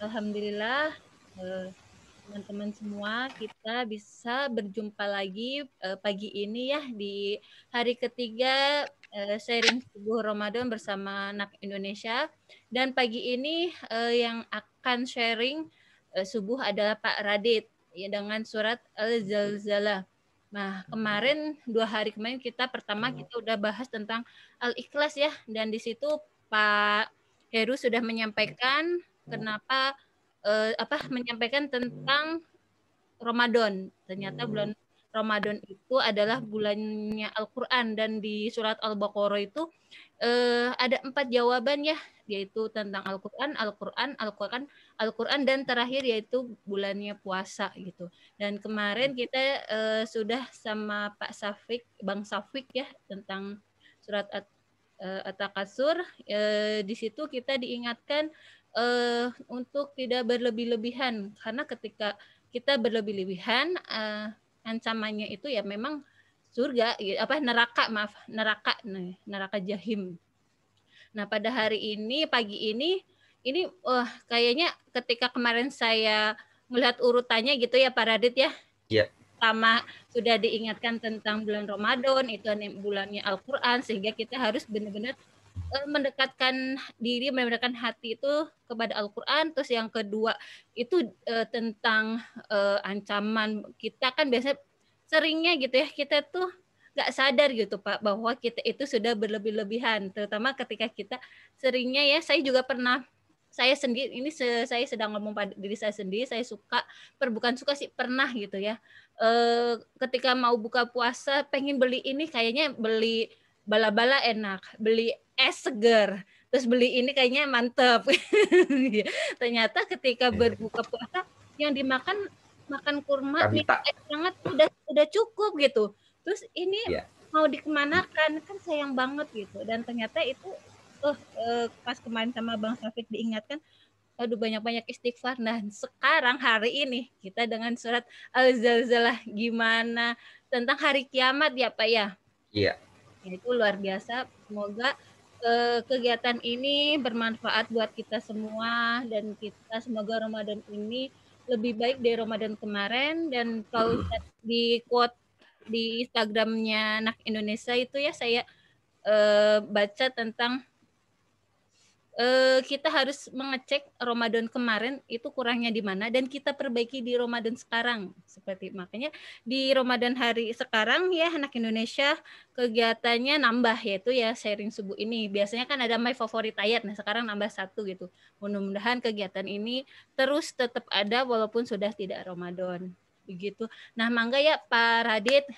Alhamdulillah, teman-teman semua kita bisa berjumpa lagi pagi ini ya di hari ketiga sharing subuh Ramadan bersama anak Indonesia. Dan pagi ini yang akan sharing subuh adalah Pak Radit ya dengan surat Al-Zalzalah. Nah, kemarin 2 hari kemarin kita udah bahas tentang Al-Ikhlas ya, dan di situ Pak Heru sudah menyampaikan kenapa menyampaikan tentang Ramadan. Ternyata bulan Ramadan itu adalah bulannya Al-Quran, dan di surat Al-Baqarah itu ada 4 jawaban ya, yaitu tentang Al-Quran, Al-Quran, Al-Quran, Al-Quran, dan terakhir yaitu bulannya puasa gitu. Dan kemarin kita sudah sama Pak Safik, Bang Safik ya, tentang surat At-Takasur. Di situ kita diingatkan untuk tidak berlebih-lebihan, karena ketika kita berlebih-lebihan ancamannya itu ya memang surga neraka jahim. Nah, pada hari ini pagi ini kayaknya ketika kemarin saya melihat urutannya gitu ya Pak Radit ya. Iya. Pertama sudah diingatkan tentang bulan Ramadan, itu bulannya Al-Qur'an, sehingga kita harus benar-benar mendekatkan diri, mendekatkan hati itu kepada Al-Quran. Terus yang kedua itu tentang ancaman. Kita kan biasanya seringnya gitu ya, kita tuh nggak sadar gitu Pak, bahwa kita itu sudah berlebih-lebihan. Terutama ketika kita seringnya ya, saya sendiri, ini saya sedang ngomong pada diri saya sendiri, saya bukan suka sih, pernah gitu ya. Ketika mau buka puasa, pengen beli ini, kayaknya beli bala-bala enak, beli es seger, terus beli ini kayaknya mantep. Ternyata ketika berbuka puasa yang dimakan makan kurma nih Kabita. banget, udah cukup gitu. Terus ini Ya. mau dikemanakan, kan sayang banget gitu. Dan ternyata itu pas kemarin sama Bang Safik diingatkan, aduh banyak-banyak istighfar. Nah, sekarang hari ini kita dengan surat Al-Zalzalah, gimana tentang hari kiamat ya Pak ya. Iya. Ya, itu luar biasa. Semoga kegiatan ini bermanfaat buat kita semua, dan kita semoga Ramadan ini lebih baik dari Ramadan kemarin. Dan kalau di quote di Instagramnya Anak Indonesia itu ya, saya baca tentang kita harus mengecek Ramadan kemarin itu kurangnya di mana, dan kita perbaiki di Ramadan sekarang. Seperti makanya di Ramadan hari sekarang ya Anak Indonesia kegiatannya nambah, yaitu ya sharing subuh ini. Biasanya kan ada my favorite ayat, nah sekarang nambah 1 gitu. Mudah-mudahan kegiatan ini terus tetap ada walaupun sudah tidak Ramadan. Begitu. Nah, mangga ya Pak Radit,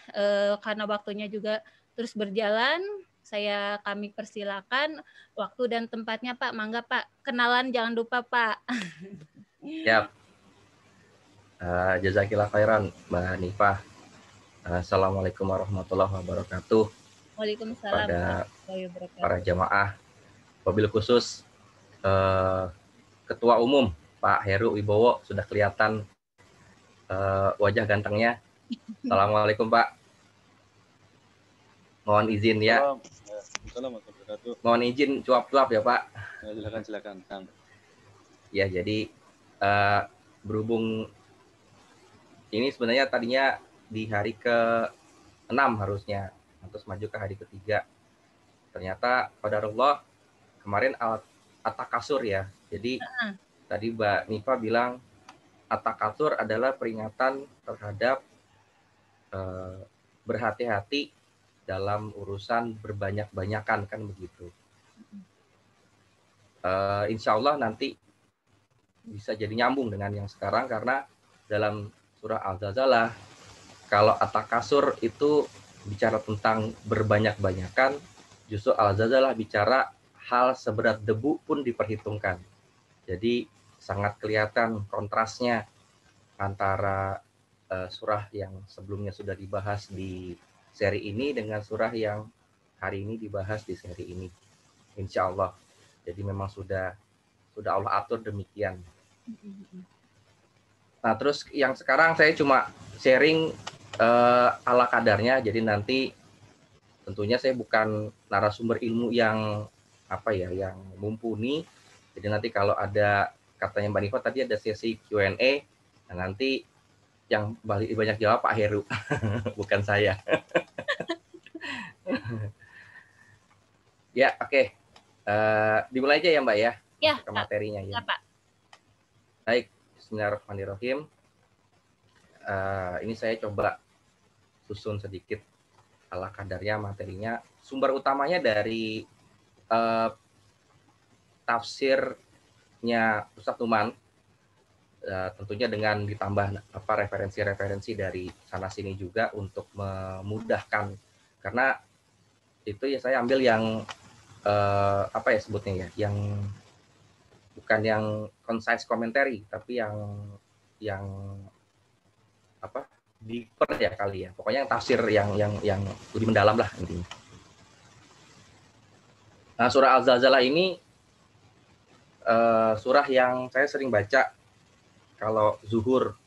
karena waktunya juga terus berjalan, kami persilakan waktu dan tempatnya Pak. Mangga Pak, kenalan jangan lupa Pak. Ya. Jazakillah khairan Mbak Nifah. Assalamualaikum warahmatullahi wabarakatuh. Waalaikumsalam Pada warahmatullahi para wabarakatuh. jamaah, wabil khusus Ketua Umum Pak Heru Wibowo, sudah kelihatan wajah gantengnya. Assalamualaikum Pak. Mohon izin ya. Mohon izin cuap-cuap ya Pak. Ya, silakan Kang. Ya, jadi berhubung ini sebenarnya tadinya di hari ke-6 harusnya, terus maju ke hari ke-3. Ternyata qadarullah kemarin At-Takasur ya. Jadi tadi Mbak Nifa bilang At-Takasur adalah peringatan terhadap berhati-hati dalam urusan berbanyak-banyakan, kan begitu. Insya Allah nanti bisa jadi nyambung dengan yang sekarang, karena dalam surah Al-Zalzalah, kalau At-Takasur itu bicara tentang berbanyak-banyakan, justru Al-Zalzalah bicara hal seberat debu pun diperhitungkan. Jadi sangat kelihatan kontrasnya antara surah yang sebelumnya sudah dibahas di seri ini dengan surah yang hari ini dibahas di seri ini. Insya Allah. Jadi memang sudah Allah atur demikian. Nah, terus yang sekarang saya cuma sharing ala kadarnya. Jadi nanti tentunya saya bukan narasumber ilmu yang yang mumpuni. Jadi nanti kalau ada katanya Mbak Nifa tadi ada sesi Q&A. Nah, nanti yang banyak jawab Pak Heru, bukan saya. Ya, oke. Dimulai aja ya Mbak ya, Ya, ke materinya ya. Pak. Baik, bismillahirrahmanirrahim. Ini saya coba susun sedikit ala kadarnya materinya. Sumber utamanya dari tafsirnya Ustadz Numan, tentunya dengan ditambah referensi-referensi dari sana sini juga untuk memudahkan, karena itu ya saya ambil yang sebutnya ya, yang bukan yang concise commentary, tapi yang deeper ya kali ya, pokoknya yang tafsir yang lebih mendalam lah intinya. Nah, surah Al-Zalzalah ini surah yang saya sering baca kalau zuhur,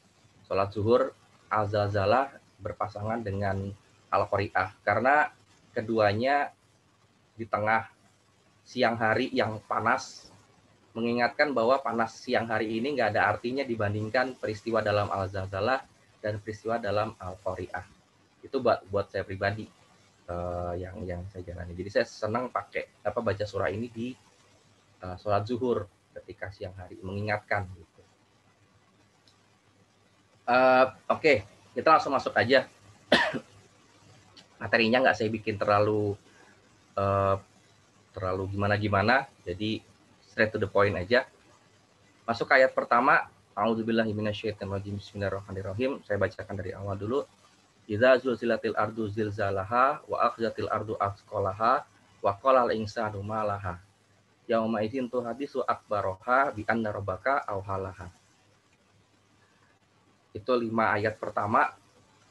sholat zuhur. Al-Zalzalah berpasangan dengan Al-Qari'ah, karena keduanya di tengah siang hari yang panas, mengingatkan bahwa panas siang hari ini nggak ada artinya dibandingkan peristiwa dalam Al-Zalzalah dan peristiwa dalam Al-Qari'ah. Itu buat saya pribadi yang saya jalani. Jadi saya senang pakai baca surah ini di sholat zuhur ketika siang hari, mengingatkan gitu. Oke, kita langsung masuk aja. Materinya nggak saya bikin terlalu gimana-gimana, jadi straight to the point aja. Masuk ke ayat pertama. A'udzubillahi minasyaitonirrajim. Bismillahirrahmanirrahim. Saya bacakan dari awal dulu. Idza zulzilatil ardu zilzalaha wa akhrajatil ardu athqalaha wa qala al insanu ma laha. Yauma idzin tuhadisu akbaroha bi anna rabbaka auhalaha. Itu 5 ayat pertama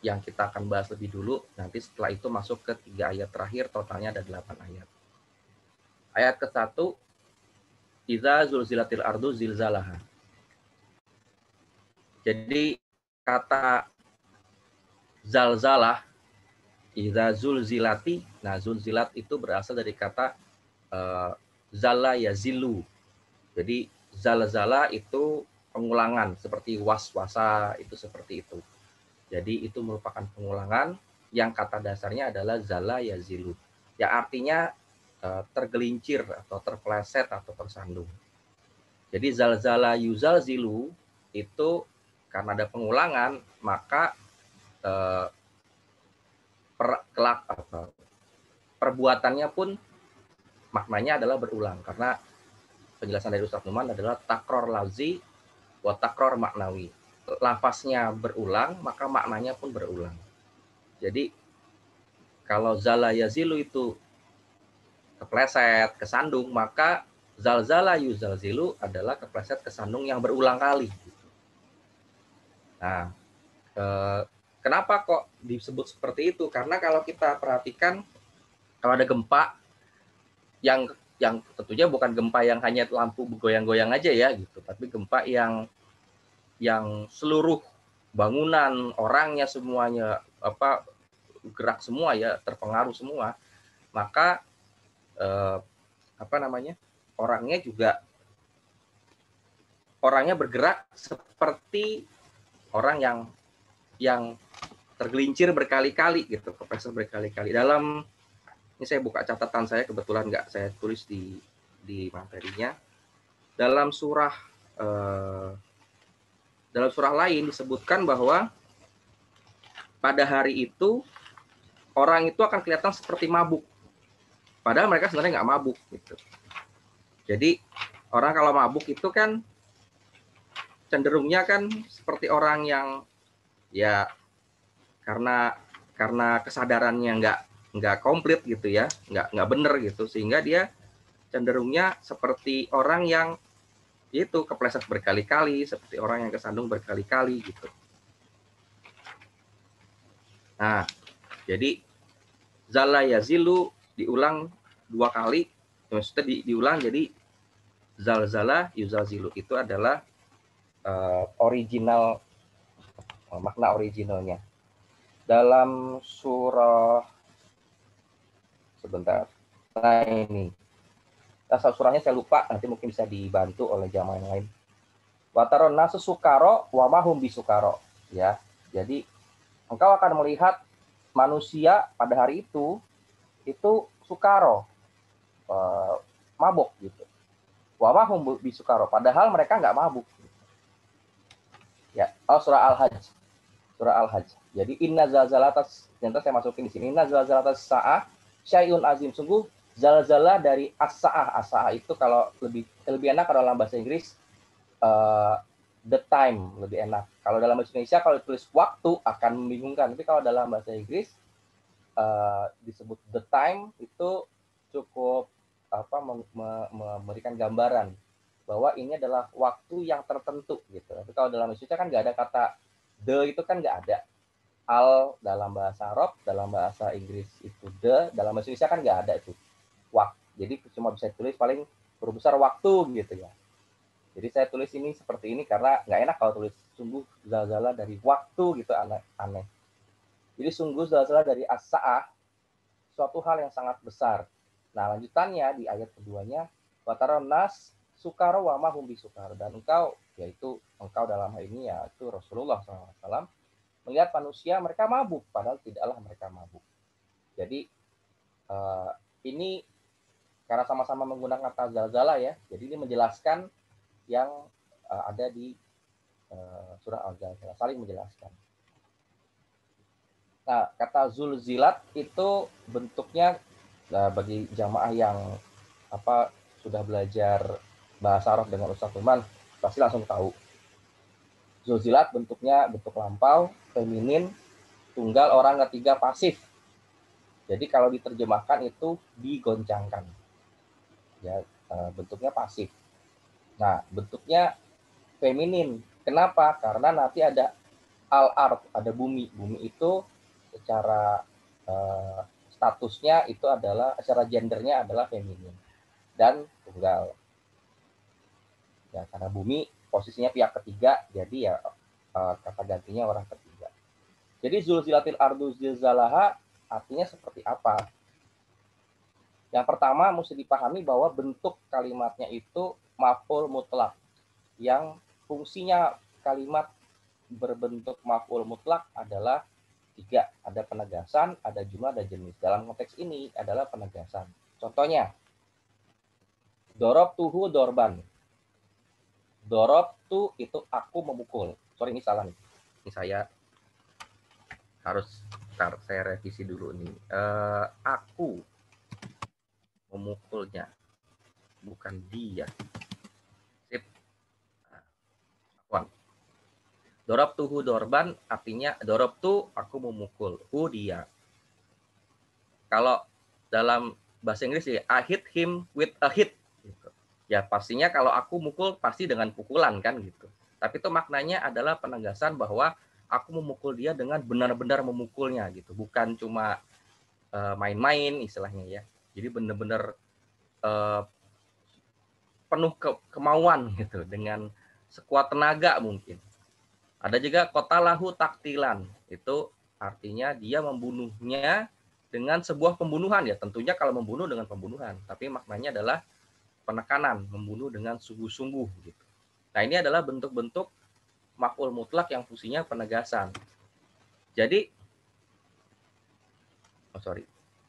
yang kita akan bahas lebih dulu. Nanti setelah itu masuk ke 3 ayat terakhir, totalnya ada 8 ayat. Ayat ke-1, Idza zulzilatil ardu zilzalaha. Jadi kata zalzalah, idza zulzilati, nah zulzilat itu berasal dari kata zala yazilu. Jadi zalzala itu pengulangan, seperti waswasa, itu seperti itu. Jadi itu merupakan pengulangan yang kata dasarnya adalah zala yazilu, yang artinya tergelincir atau terpleset atau tersandung. Jadi zalzala yuzalzilu itu karena ada pengulangan, maka perbuatannya pun maknanya adalah berulang, karena penjelasan dari Ustadz Numan adalah takror lafzi wa takror maknawi. Lafaznya berulang, maka maknanya pun berulang. Jadi kalau zala yazilu itu kepleset, kesandung, maka zalzala yuzalzilu adalah kepleset, kesandung yang berulang kali. Nah, kenapa kok disebut seperti itu? Karena kalau kita perhatikan, kalau ada gempa yang tentunya bukan gempa yang hanya lampu bergoyang-goyang aja ya gitu, tapi gempa yang seluruh bangunan, orangnya semuanya gerak semua ya, terpengaruh semua, maka orangnya bergerak seperti orang yang tergelincir berkali-kali gitu, kepleset berkali-kali. Ini saya buka catatan saya, kebetulan nggak saya tulis di materinya. Dalam surah lain disebutkan bahwa pada hari itu orang itu akan kelihatan seperti mabuk, padahal mereka sebenarnya nggak mabuk gitu. Jadi orang kalau mabuk itu kan cenderungnya kan seperti orang yang ya karena kesadarannya nggak komplit gitu ya, nggak bener gitu, sehingga dia cenderungnya seperti orang yang itu kepleset berkali-kali, seperti orang yang kesandung berkali-kali gitu. Nah, jadi zala yazilu diulang 2 kali, maksudnya diulang jadi zalzala yuzalzilu, itu adalah makna originalnya. Dalam surah sebentar. Nah ini. Asal surahnya saya lupa, nanti mungkin bisa dibantu oleh jamaah yang lain. Wa taron nasu sukaro wa mahum bisukaro. Ya. Jadi engkau akan melihat manusia pada hari itu sukaro, mabuk gitu. Wa mahum bisukaro, padahal mereka nggak mabuk. Ya, surah Al-Hajj. Surah Al-Hajj. Jadi inna zalzalatas, nanti saya masukin di sini. Inna zalzalatas sa'ah syai'un azim. Sungguh zalzalah dari as-sa'ah. As-sa'ah itu kalau lebih enak kalau dalam bahasa Inggris the time lebih enak. Kalau dalam bahasa Indonesia kalau tulis waktu akan membingungkan. Tapi kalau dalam bahasa Inggris disebut the time itu cukup memberikan gambaran bahwa ini adalah waktu yang tertentu gitu. Tapi kalau dalam bahasa Indonesia kan nggak ada kata the, itu kan nggak ada. Al dalam bahasa Arab, dalam bahasa Inggris itu the, dalam bahasa Indonesia kan nggak ada itu waktu. Jadi cuma bisa tulis paling huruf besar waktu gitu ya. Jadi saya tulis ini seperti ini karena nggak enak kalau tulis sungguh zalzalah dari waktu gitu, aneh. Jadi sungguh zalzalah dari as-sa'ah suatu hal yang sangat besar. Nah lanjutannya di ayat keduanya, wataron nas sukaro wa mahum bisukaro, dan engkau, yaitu engkau dalam hal ini yaitu Rasulullah SAW, melihat manusia mereka mabuk padahal tidaklah mereka mabuk. Jadi ini karena sama-sama menggunakan kata zalzalah ya, jadi ini menjelaskan yang ada di surah Al-Zalzalah, saling menjelaskan. Nah, kata zulzilat itu bentuknya bagi jamaah yang sudah belajar bahasa Arab dengan Ustaz Tuman pasti langsung tahu. Zulzilat bentuknya bentuk lampau, feminin, tunggal, orang ketiga pasif. Jadi kalau diterjemahkan itu digoncangkan. Ya, bentuknya pasif. Nah, bentuknya feminin. Kenapa? Karena nanti ada al-ard, ada bumi. Bumi itu secara statusnya itu adalah, secara gendernya adalah feminin dan tunggal. Ya, karena bumi posisinya pihak ketiga, jadi ya kata gantinya orang ketiga. Jadi zulzilatil ardu zilzalaha artinya seperti apa? Yang pertama mesti dipahami bahwa bentuk kalimatnya itu maf'ul mutlak, yang fungsinya kalimat berbentuk maf'ul mutlak adalah 3, ada penegasan, ada jumlah, ada jenis. Dalam konteks ini adalah penegasan. Contohnya, dorob tuhu dorban. Dorob tu itu aku memukul. Sorry, ini salah nih. Ini saya harus saya revisi dulu nih. Aku memukulnya, bukan dia. Sip. Dorob tuhu dorban artinya dorob tu aku memukul, hu dia. Kalau dalam bahasa Inggris ya, I hit him with a hit. Gitu. Ya pastinya kalau aku mukul pasti dengan pukulan kan gitu. Tapi itu maknanya adalah penegasan bahwa aku memukul dia dengan benar-benar memukulnya gitu. Bukan cuma main-main istilahnya ya. Jadi benar-benar penuh kemauan gitu, dengan sekuat tenaga mungkin. Ada juga kota lahu taktilan, itu artinya dia membunuhnya dengan sebuah pembunuhan ya, tentunya kalau membunuh dengan pembunuhan, tapi maknanya adalah penekanan, membunuh dengan sungguh-sungguh gitu. Nah ini adalah bentuk-bentuk maf'ul mutlak yang fungsinya penegasan. Jadi,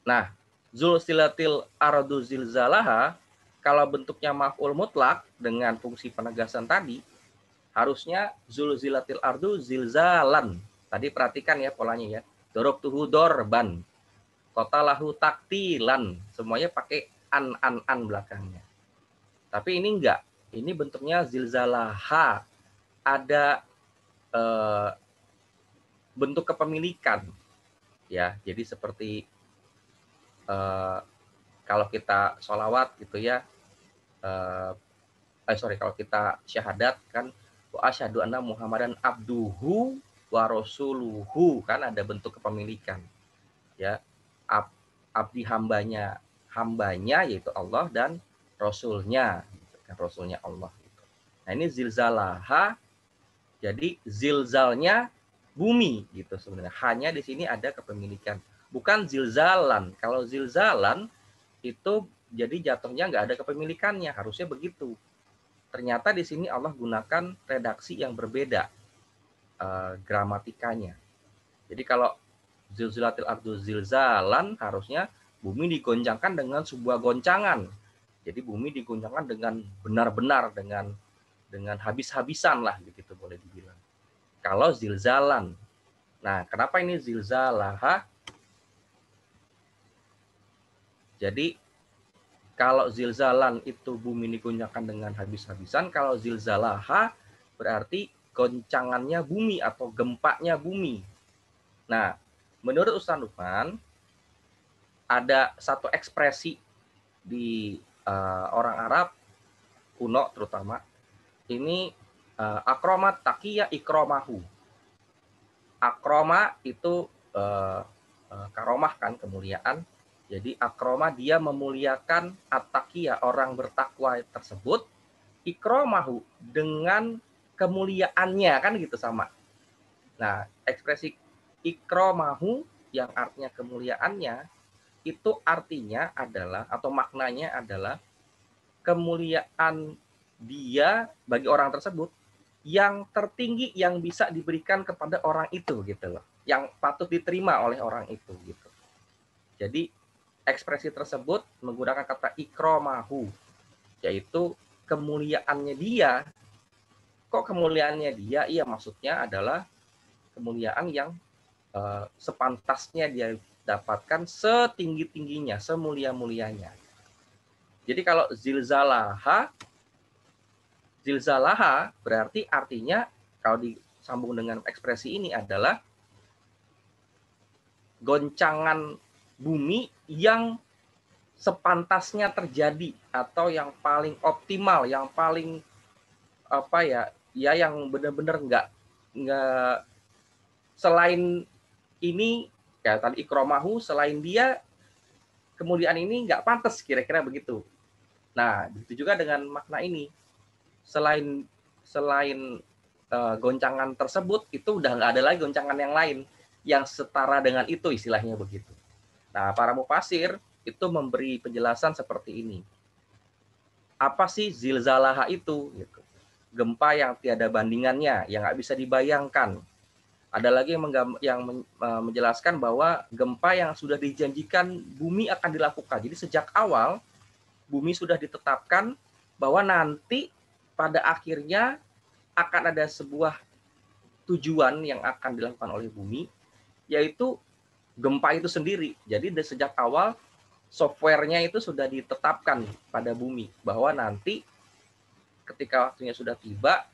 nah zulzilatil ardu zilzalaha kalau bentuknya maf'ul mutlak dengan fungsi penegasan tadi, harusnya zulzilatil ardu zilzalan. Tadi perhatikan ya polanya ya. Dorob tuhu dorban. Kota lahu taktilan. Semuanya pakai an belakangnya. Tapi ini enggak. Ini bentuknya zilzalaha. Ada bentuk kepemilikan. Ya, jadi seperti kalau kita sholawat gitu ya. Kalau kita syahadat kan, asyhadu anna Muhammadan abduhu wa rasuluhu, kan ada bentuk kepemilikan ya, abdi hambanya yaitu Allah, dan rasulnya gitu kan, rasulnya Allah gitu. Nah ini zilzalaha, jadi zilzalnya bumi gitu sebenarnya, hanya di sini ada kepemilikan, bukan zilzalan. Kalau zilzalan itu jadi jatuhnya nggak ada kepemilikannya, harusnya begitu. ternyata di sini Allah gunakan redaksi yang berbeda gramatikanya. Jadi kalau zilzilatil ardu zilzalan harusnya bumi digoncangkan dengan sebuah goncangan. Jadi bumi digoncangkan dengan benar-benar, dengan habis-habisan lah, begitu boleh dibilang. Kalau zilzalan. Nah, kenapa ini zilzalaha? Jadi kalau zilzalan itu bumi digoncangkan dengan habis-habisan, kalau zilzalaha berarti goncangannya bumi atau gempanya bumi. Nah, menurut Ustaz Lukman, ada satu ekspresi di orang Arab kuno terutama, ini akromat takiya ikromahu. Akroma itu karomah kan, kemuliaan. Jadi akroma dia memuliakan at-taqiya, orang bertakwa tersebut, ikromahu dengan kemuliaannya, kan gitu sama. Nah, ekspresi ikromahu yang artinya kemuliaannya itu artinya adalah atau maknanya adalah kemuliaan dia bagi orang tersebut yang tertinggi yang bisa diberikan kepada orang itu gitu loh, yang patut diterima oleh orang itu gitu. Jadi ekspresi tersebut menggunakan kata ikromahu, yaitu kemuliaannya dia. Kok kemuliaannya dia? Iya, maksudnya adalah kemuliaan yang sepantasnya dia dapatkan, setinggi-tingginya, semulia-mulianya. Jadi kalau zilzalaha berarti artinya kalau disambung dengan ekspresi ini adalah goncangan bumi yang sepantasnya terjadi atau yang paling optimal, yang paling apa ya, yang benar-benar nggak selain ini kayak tadi ikromahu, selain dia kemuliaan ini nggak pantas, kira-kira begitu. Nah, begitu juga dengan makna ini. Selain goncangan tersebut, itu udah nggak ada lagi goncangan yang lain yang setara dengan itu, istilahnya begitu. Nah, para mufasir itu memberi penjelasan seperti ini. Apa sih zilzalaha itu? Gitu. Gempa yang tiada bandingannya, yang nggak bisa dibayangkan. Ada lagi yang menjelaskan bahwa gempa yang sudah dijanjikan bumi akan dilakukan. Jadi sejak awal bumi sudah ditetapkan bahwa nanti pada akhirnya akan ada sebuah tujuan yang akan dilakukan oleh bumi, yaitu gempa itu sendiri. Jadi dari sejak awal softwarenya itu sudah ditetapkan pada bumi bahwa nanti ketika waktunya sudah tiba,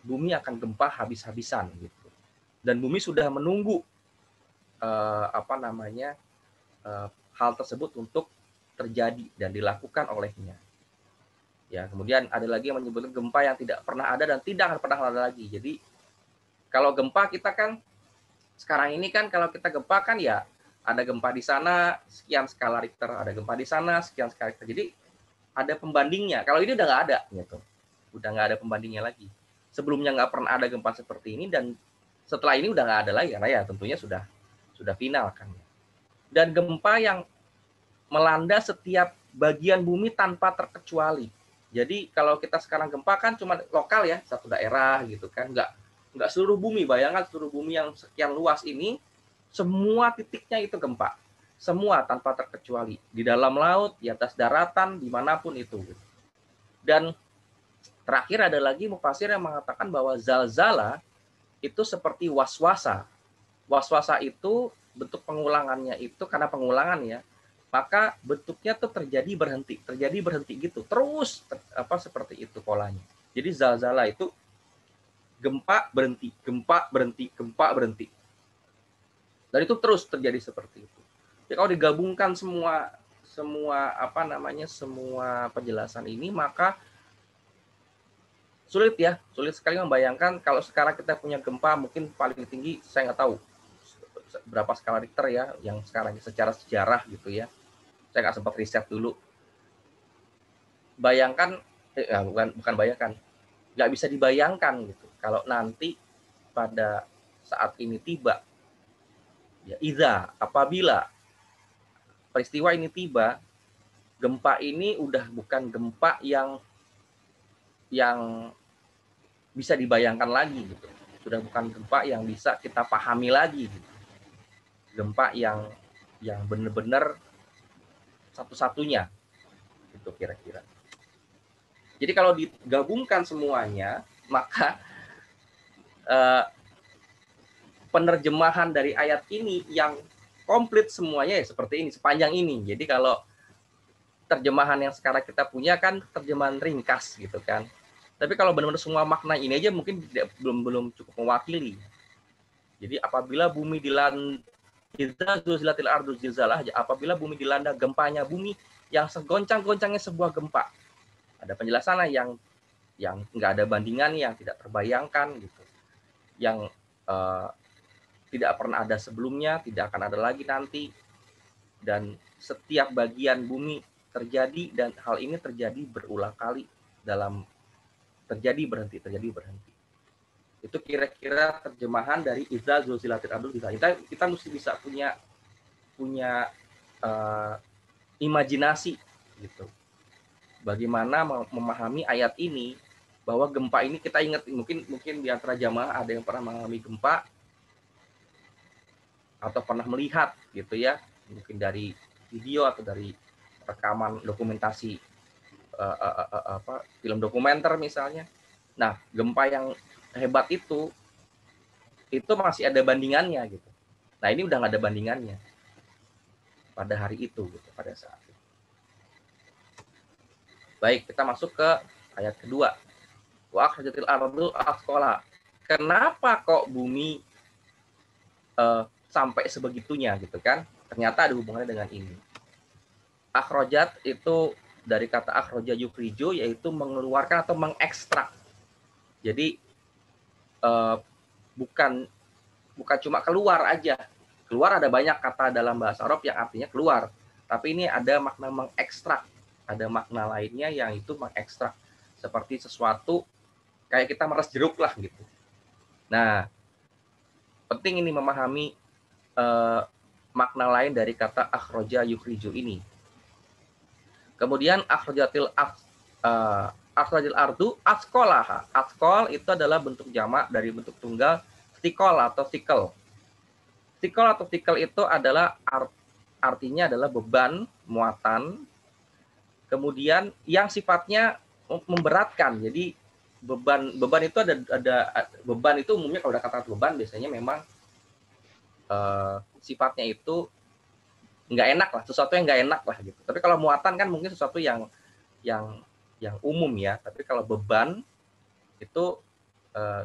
bumi akan gempa habis-habisan gitu. Dan bumi sudah menunggu hal tersebut untuk terjadi dan dilakukan olehnya. Ya, kemudian ada lagi yang menyebutkan gempa yang tidak pernah ada dan tidak akan pernah ada lagi. Jadi kalau gempa kita kan sekarang ini kan kalau kita gempa kan ya ada gempa di sana sekian skala Richter, ada gempa di sana sekian skala Richter. Jadi ada pembandingnya. Kalau ini udah nggak ada gitu. Udah nggak ada pembandingnya lagi. Sebelumnya nggak pernah ada gempa seperti ini dan setelah ini udah nggak ada lagi karena ya tentunya sudah final kan. Dan gempa yang melanda setiap bagian bumi tanpa terkecuali. Jadi kalau kita sekarang gempa kan cuma lokal ya, satu daerah gitu kan, nggak seluruh bumi. Bayangkan seluruh bumi yang sekian luas ini, semua titiknya itu gempa. Semua tanpa terkecuali. Di dalam laut, di atas daratan, dimanapun itu. Dan terakhir ada lagi mufasir yang mengatakan bahwa zalzala itu seperti waswasa. Waswasa itu bentuk pengulangannya itu karena pengulangan ya, maka bentuknya tuh terjadi berhenti gitu. Terus seperti itu polanya. Jadi zalzala itu gempa berhenti. Dan itu terus terjadi seperti itu. Jadi kalau digabungkan semua penjelasan ini, maka sulit sekali membayangkan kalau sekarang kita punya gempa mungkin paling tinggi, saya nggak tahu berapa skala Richter ya, yang sekarang secara sejarah gitu ya. Saya nggak sempat riset dulu. Bayangkan, bukan bayangkan, nggak bisa dibayangkan gitu. Kalau nanti pada saat ini tiba, ya apabila peristiwa ini tiba, gempa ini udah bukan gempa yang yang bisa dibayangkan lagi gitu. Sudah bukan gempa yang bisa kita pahami lagi gitu. Gempa yang benar-benar satu-satunya itu kira-kira. Jadi kalau digabungkan semuanya, maka penerjemahan dari ayat ini yang komplit semuanya ya seperti ini, sepanjang ini. Jadi kalau terjemahan yang sekarang kita punya kan terjemahan ringkas gitu kan. Tapi kalau benar-benar semua makna ini aja mungkin belum cukup mewakili. Jadi apabila bumi dilanda apabila bumi dilanda gempanya bumi yang segoncang-goncangnya sebuah gempa. Ada penjelasan yang nggak ada bandingan, yang tidak terbayangkan gitu. Yang tidak pernah ada sebelumnya, tidak akan ada lagi nanti. Dan setiap bagian bumi terjadi, dan hal ini terjadi berulang kali dalam terjadi berhenti. Itu kira-kira terjemahan dari Idza Zulzilatil Ardu. Kita mesti bisa punya imajinasi gitu. Bagaimana memahami ayat ini, bahwa gempa ini kita ingat, mungkin di antara jamaah ada yang pernah mengalami gempa atau pernah melihat gitu ya, mungkin dari video atau dari rekaman dokumentasi film dokumenter misalnya. Nah, gempa yang hebat itu masih ada bandingannya gitu. Nah, ini udah nggak ada bandingannya pada hari itu gitu, pada saat itu. Baik, kita masuk ke ayat kedua. Wa akhrajatil ardu athqala. Kenapa kok bumi sampai sebegitunya gitu kan? Ternyata ada hubungannya dengan ini. Akhrajat itu dari kata akhraja yukhriju, yaitu mengeluarkan atau mengekstrak. Jadi bukan cuma keluar aja. Keluar ada banyak kata dalam bahasa Arab yang artinya keluar. Tapi ini ada makna mengekstrak. Ada makna lainnya yang itu mengekstrak. Seperti sesuatu kayak kita meres jeruk lah gitu. Nah, penting ini memahami makna lain dari kata akhraja yukhriju ini. Kemudian akhrajil ardu athqalaha. Athqal itu adalah bentuk jamak dari bentuk tunggal tikol atau tikel. Tikol atau tikel itu adalah artinya adalah beban, muatan. Kemudian yang sifatnya memberatkan. Jadi beban itu ada beban itu umumnya kalau ada kata beban biasanya memang sifatnya itu nggak enak lah, sesuatu yang nggak enak lah gitu. Tapi kalau muatan kan mungkin sesuatu yang umum ya. Tapi kalau beban itu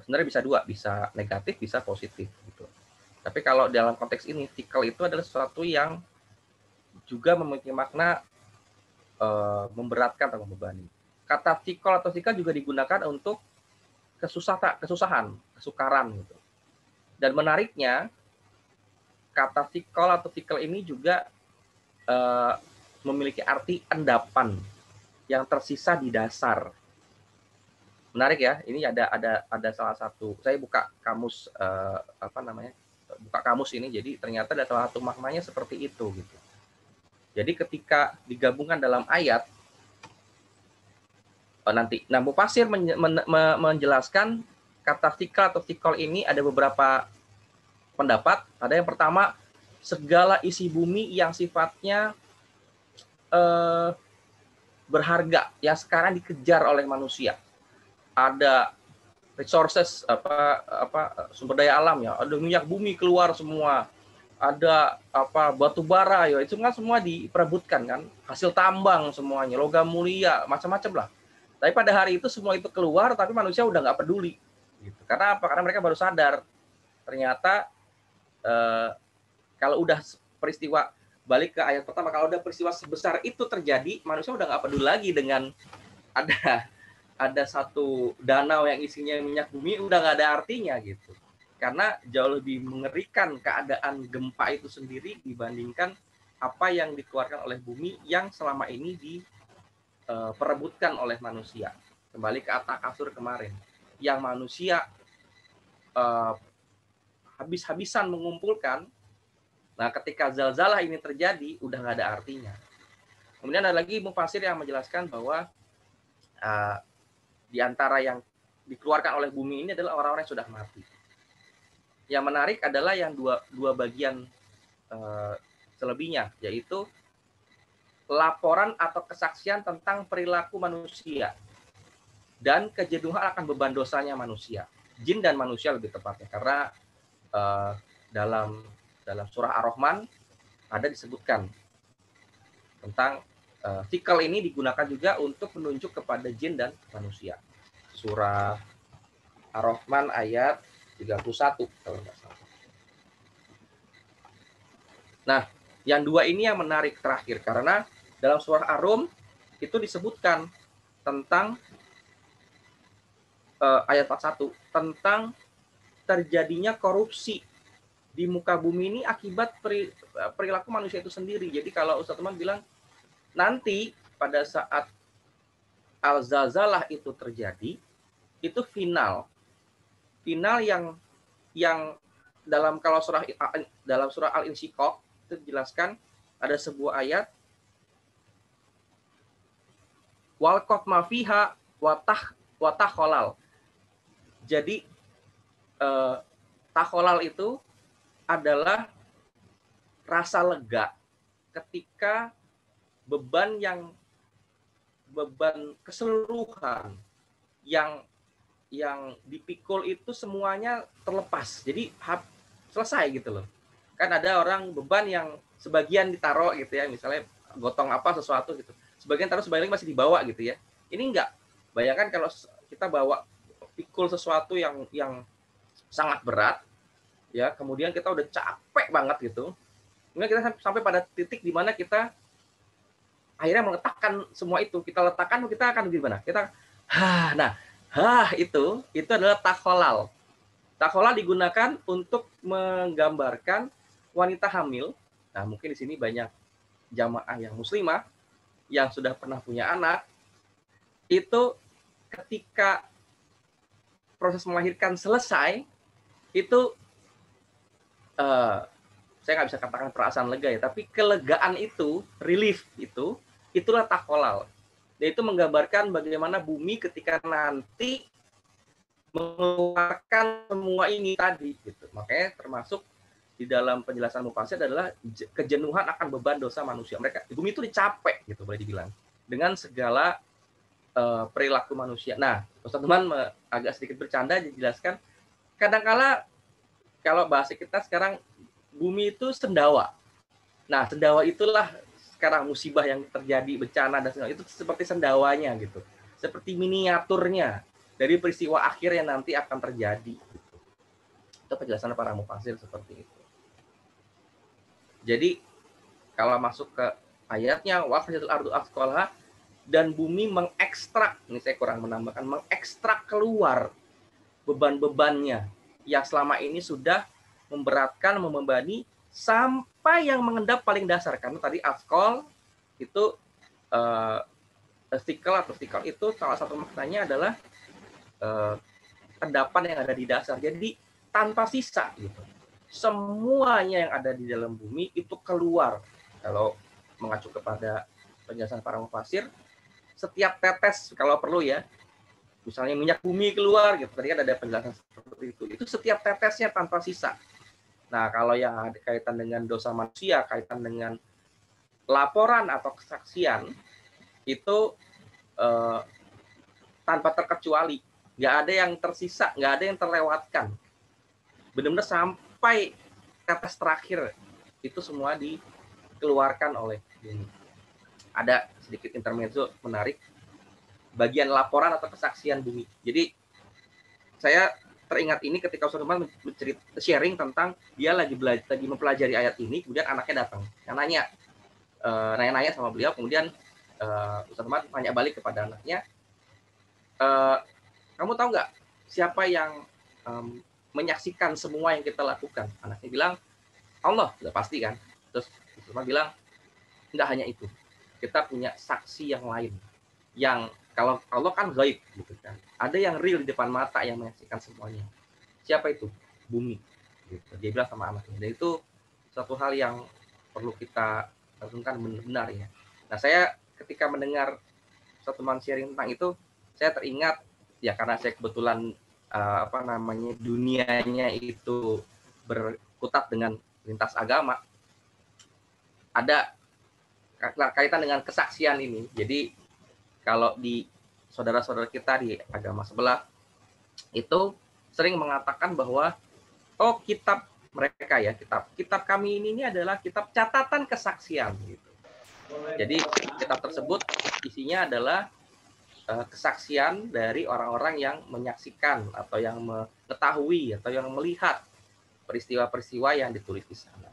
sebenarnya bisa dua, bisa negatif, bisa positif gitu. Tapi kalau dalam konteks ini, tikel itu adalah sesuatu yang juga memiliki makna memberatkan atau membebani. Kata tikol atau tikal juga digunakan untuk kesusahan, kesukaran gitu. Dan menariknya, kata tikol atau tikal ini juga memiliki arti endapan yang tersisa di dasar. Menarik ya, ini ada salah satu, saya buka kamus buka kamus ini, jadi ternyata ada salah satu maknanya seperti itu gitu. Jadi ketika digabungkan dalam ayat nanti, nah mufasir menjelaskan kata tikal atau tikol ini ada beberapa pendapat. Ada yang pertama, segala isi bumi yang sifatnya berharga yang sekarang dikejar oleh manusia. Ada resources sumber daya alam ya, ada minyak bumi keluar semua, ada batu bara ya, itu kan semua diperebutkan kan, hasil tambang semuanya, logam mulia, macam-macam lah. Tapi pada hari itu semua itu keluar, tapi manusia udah nggak peduli gitu. Karena apa? Karena mereka baru sadar ternyata kalau udah peristiwa, balik ke ayat pertama, kalau udah peristiwa sebesar itu terjadi, manusia udah nggak peduli lagi dengan ada satu danau yang isinya minyak bumi, udah nggak ada artinya gitu. Karena jauh lebih mengerikan keadaan gempa itu sendiri dibandingkan apa yang dikeluarkan oleh bumi yang selama ini diperebutkan oleh manusia. Kembali ke At-Takasur kemarin, yang manusia habis-habisan mengumpulkan. Nah, ketika zalzalah ini terjadi, udah nggak ada artinya. Kemudian ada lagi mufasir yang menjelaskan bahwa Di antara yang dikeluarkan oleh bumi ini adalah orang-orang yang sudah mati. Yang menarik adalah yang dua bagian selebihnya, yaitu laporan atau kesaksian tentang perilaku manusia dan kejenuhan akan beban dosanya manusia, jin dan manusia lebih tepatnya, karena dalam surah Ar-Rahman ada disebutkan tentang sikal ini digunakan juga untuk menunjuk kepada jin dan manusia. Surah Ar-Rahman ayat 31 kalau nggak salah. Nah, yang dua ini yang menarik terakhir, karena dalam surah Ar-Rum itu disebutkan tentang ayat 41 tentang terjadinya korupsi di muka bumi ini akibat perilaku manusia itu sendiri. Jadi kalau Ustaz Teman bilang nanti pada saat Al-Zalzalah itu terjadi, itu final yang dalam surah Al-Insyiqaq itu dijelaskan ada sebuah ayat walqat ma fiha watah kholal. Jadi takholal itu adalah rasa lega ketika beban keseluruhan yang dipikul itu semuanya terlepas. Jadi selesai gitu loh. Kan ada orang beban yang sebagian ditaruh gitu ya, misalnya gotong apa sesuatu gitu. Sebagian taruh, sebagian masih dibawa gitu ya. Ini enggak. Bayangkan kalau kita bawa pikul sesuatu yang sangat berat ya, kemudian kita udah capek banget gitu. Kemudian kita sampai pada titik di mana kita akhirnya meletakkan semua itu, kita letakkan, kita akan gimana? Kita itu adalah takholal. Takholal digunakan untuk menggambarkan wanita hamil. Nah, mungkin di sini banyak jamaah yang muslimah yang sudah pernah punya anak, itu ketika proses melahirkan selesai, itu saya nggak bisa katakan perasaan lega ya, tapi kelegaan itu, relief itu, itulah takholal. Dan itu menggambarkan bagaimana bumi ketika nanti mengeluarkan semua ini tadi gitu. Makanya termasuk di dalam penjelasan Mufasir adalah kejenuhan akan beban dosa manusia. Bumi itu dicapek gitu, boleh dibilang, dengan segala perilaku manusia. Nah, Ustaz Teman agak sedikit bercanda dijelaskan, kadang-kala kalau bahasa kita sekarang bumi itu sendawa. Nah, sendawa itulah sekarang musibah yang terjadi, bencana dan segala itu seperti sendawanya gitu. Seperti miniaturnya dari peristiwa akhir yang nanti akan terjadi. Itu penjelasan para mufasir seperti itu. Jadi kalau masuk ke ayatnya waqajatul ardu asqalaha, dan bumi mengekstrak, ini saya kurang menambahkan, mengekstrak keluar beban-bebannya yang selama ini sudah memberatkan, membebani, sampai yang mengendap paling dasar. Karena tadi asqal itu stikel itu salah satu maknanya adalah endapan yang ada di dasar. Jadi tanpa sisa gitu. Semuanya yang ada di dalam bumi itu keluar. Kalau mengacu kepada penjelasan para mufasir, setiap tetes kalau perlu ya, misalnya minyak bumi keluar gitu, tadi kan ada penjelasan seperti itu setiap tetesnya tanpa sisa. Nah, kalau yang ada kaitan dengan dosa manusia, kaitan dengan laporan atau kesaksian, itu tanpa terkecuali, nggak ada yang tersisa, nggak ada yang terlewatkan, benar-benar sampai tetes terakhir itu semua dikeluarkan oleh bumi. Ada sedikit intermezzo menarik, bagian laporan atau kesaksian bumi. Jadi saya teringat ini ketika Ustaz Umar sharing tentang dia lagi mempelajari ayat ini, kemudian anaknya datang, yang nanya sama beliau, kemudian Ustaz Umar tanya balik kepada anaknya, kamu tahu nggak siapa yang menyaksikan semua yang kita lakukan? Anaknya bilang, Allah, sudah pasti kan. Terus Ustaz Umar bilang, nggak hanya itu, kita punya saksi yang lain, yang kalau Allah kan gaib gitu kan, ada yang real di depan mata yang menyaksikan semuanya. Siapa itu? Bumi gitu. Dia bilang sama anaknya. Dan itu satu hal yang perlu kita renungkan benar ya. Nah, saya ketika mendengar satu teman sharing tentang itu, saya teringat ya karena saya kebetulan dunianya itu berkutat dengan lintas agama, ada kaitan dengan kesaksian ini. Jadi kalau di saudara-saudara kita di agama sebelah itu sering mengatakan bahwa kitab mereka ya, kitab kami ini adalah kitab catatan kesaksian gitu. Jadi kitab tersebut isinya adalah kesaksian dari orang-orang yang menyaksikan atau yang mengetahui atau yang melihat peristiwa-peristiwa yang ditulis di sana.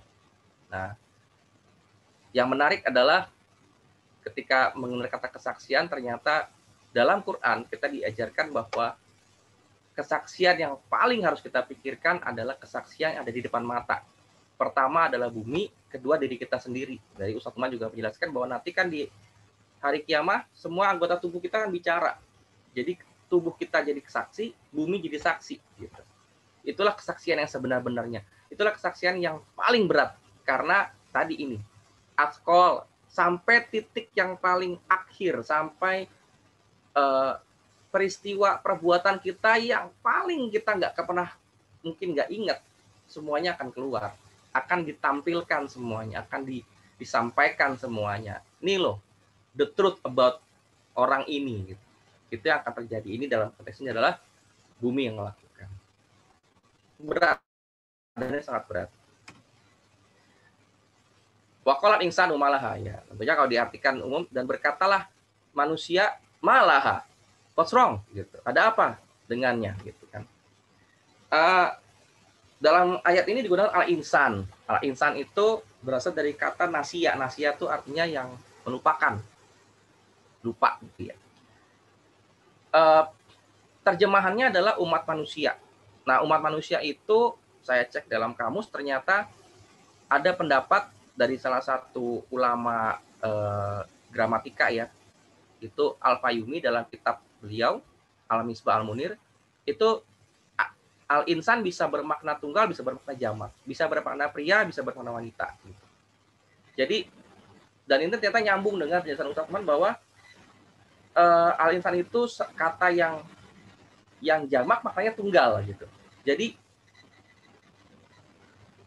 Nah, yang menarik adalah ketika menggunakan kata kesaksian, ternyata dalam Quran kita diajarkan bahwa kesaksian yang paling harus kita pikirkan adalah kesaksian yang ada di depan mata. Pertama adalah bumi, kedua diri kita sendiri. Dari Ustaz Umar juga menjelaskan bahwa nanti kan di hari kiamat semua anggota tubuh kita kan bicara. Jadi tubuh kita jadi saksi, bumi jadi saksi. Gitu. Itulah kesaksian yang sebenar-benarnya. Itulah kesaksian yang paling berat. Karena tadi ini, askol, sampai titik yang paling akhir, sampai peristiwa perbuatan kita yang paling kita nggak pernah, mungkin nggak ingat, semuanya akan keluar. Akan ditampilkan semuanya, akan disampaikan semuanya. Ini loh, the truth about orang ini. Gitu. Itu yang akan terjadi. Ini dalam konteks ini adalah bumi yang melakukan. Berat. Dan ini sangat berat. Waqalat insanu malaha, ya. Tentunya kalau diartikan umum, dan berkatalah manusia malaha. What's wrong? Gitu. Ada apa dengannya? Gitu kan. Dalam ayat ini digunakan al-insan. Al-insan itu berasal dari kata nasia. Nasia itu artinya yang melupakan. Lupa. Gitu ya. Terjemahannya adalah umat manusia. Nah, umat manusia itu, saya cek dalam kamus, ternyata ada pendapat dari salah satu ulama gramatika ya, itu Al-Fayumi dalam kitab beliau Al-Misbah Al-Munir, itu al-insan bisa bermakna tunggal, bisa bermakna jamak, bisa bermakna pria, bisa bermakna wanita. Gitu. Jadi, dan ini ternyata nyambung dengan penjelasan Ustaz Utsman bahwa al-insan itu kata yang jamak maknanya tunggal gitu. Jadi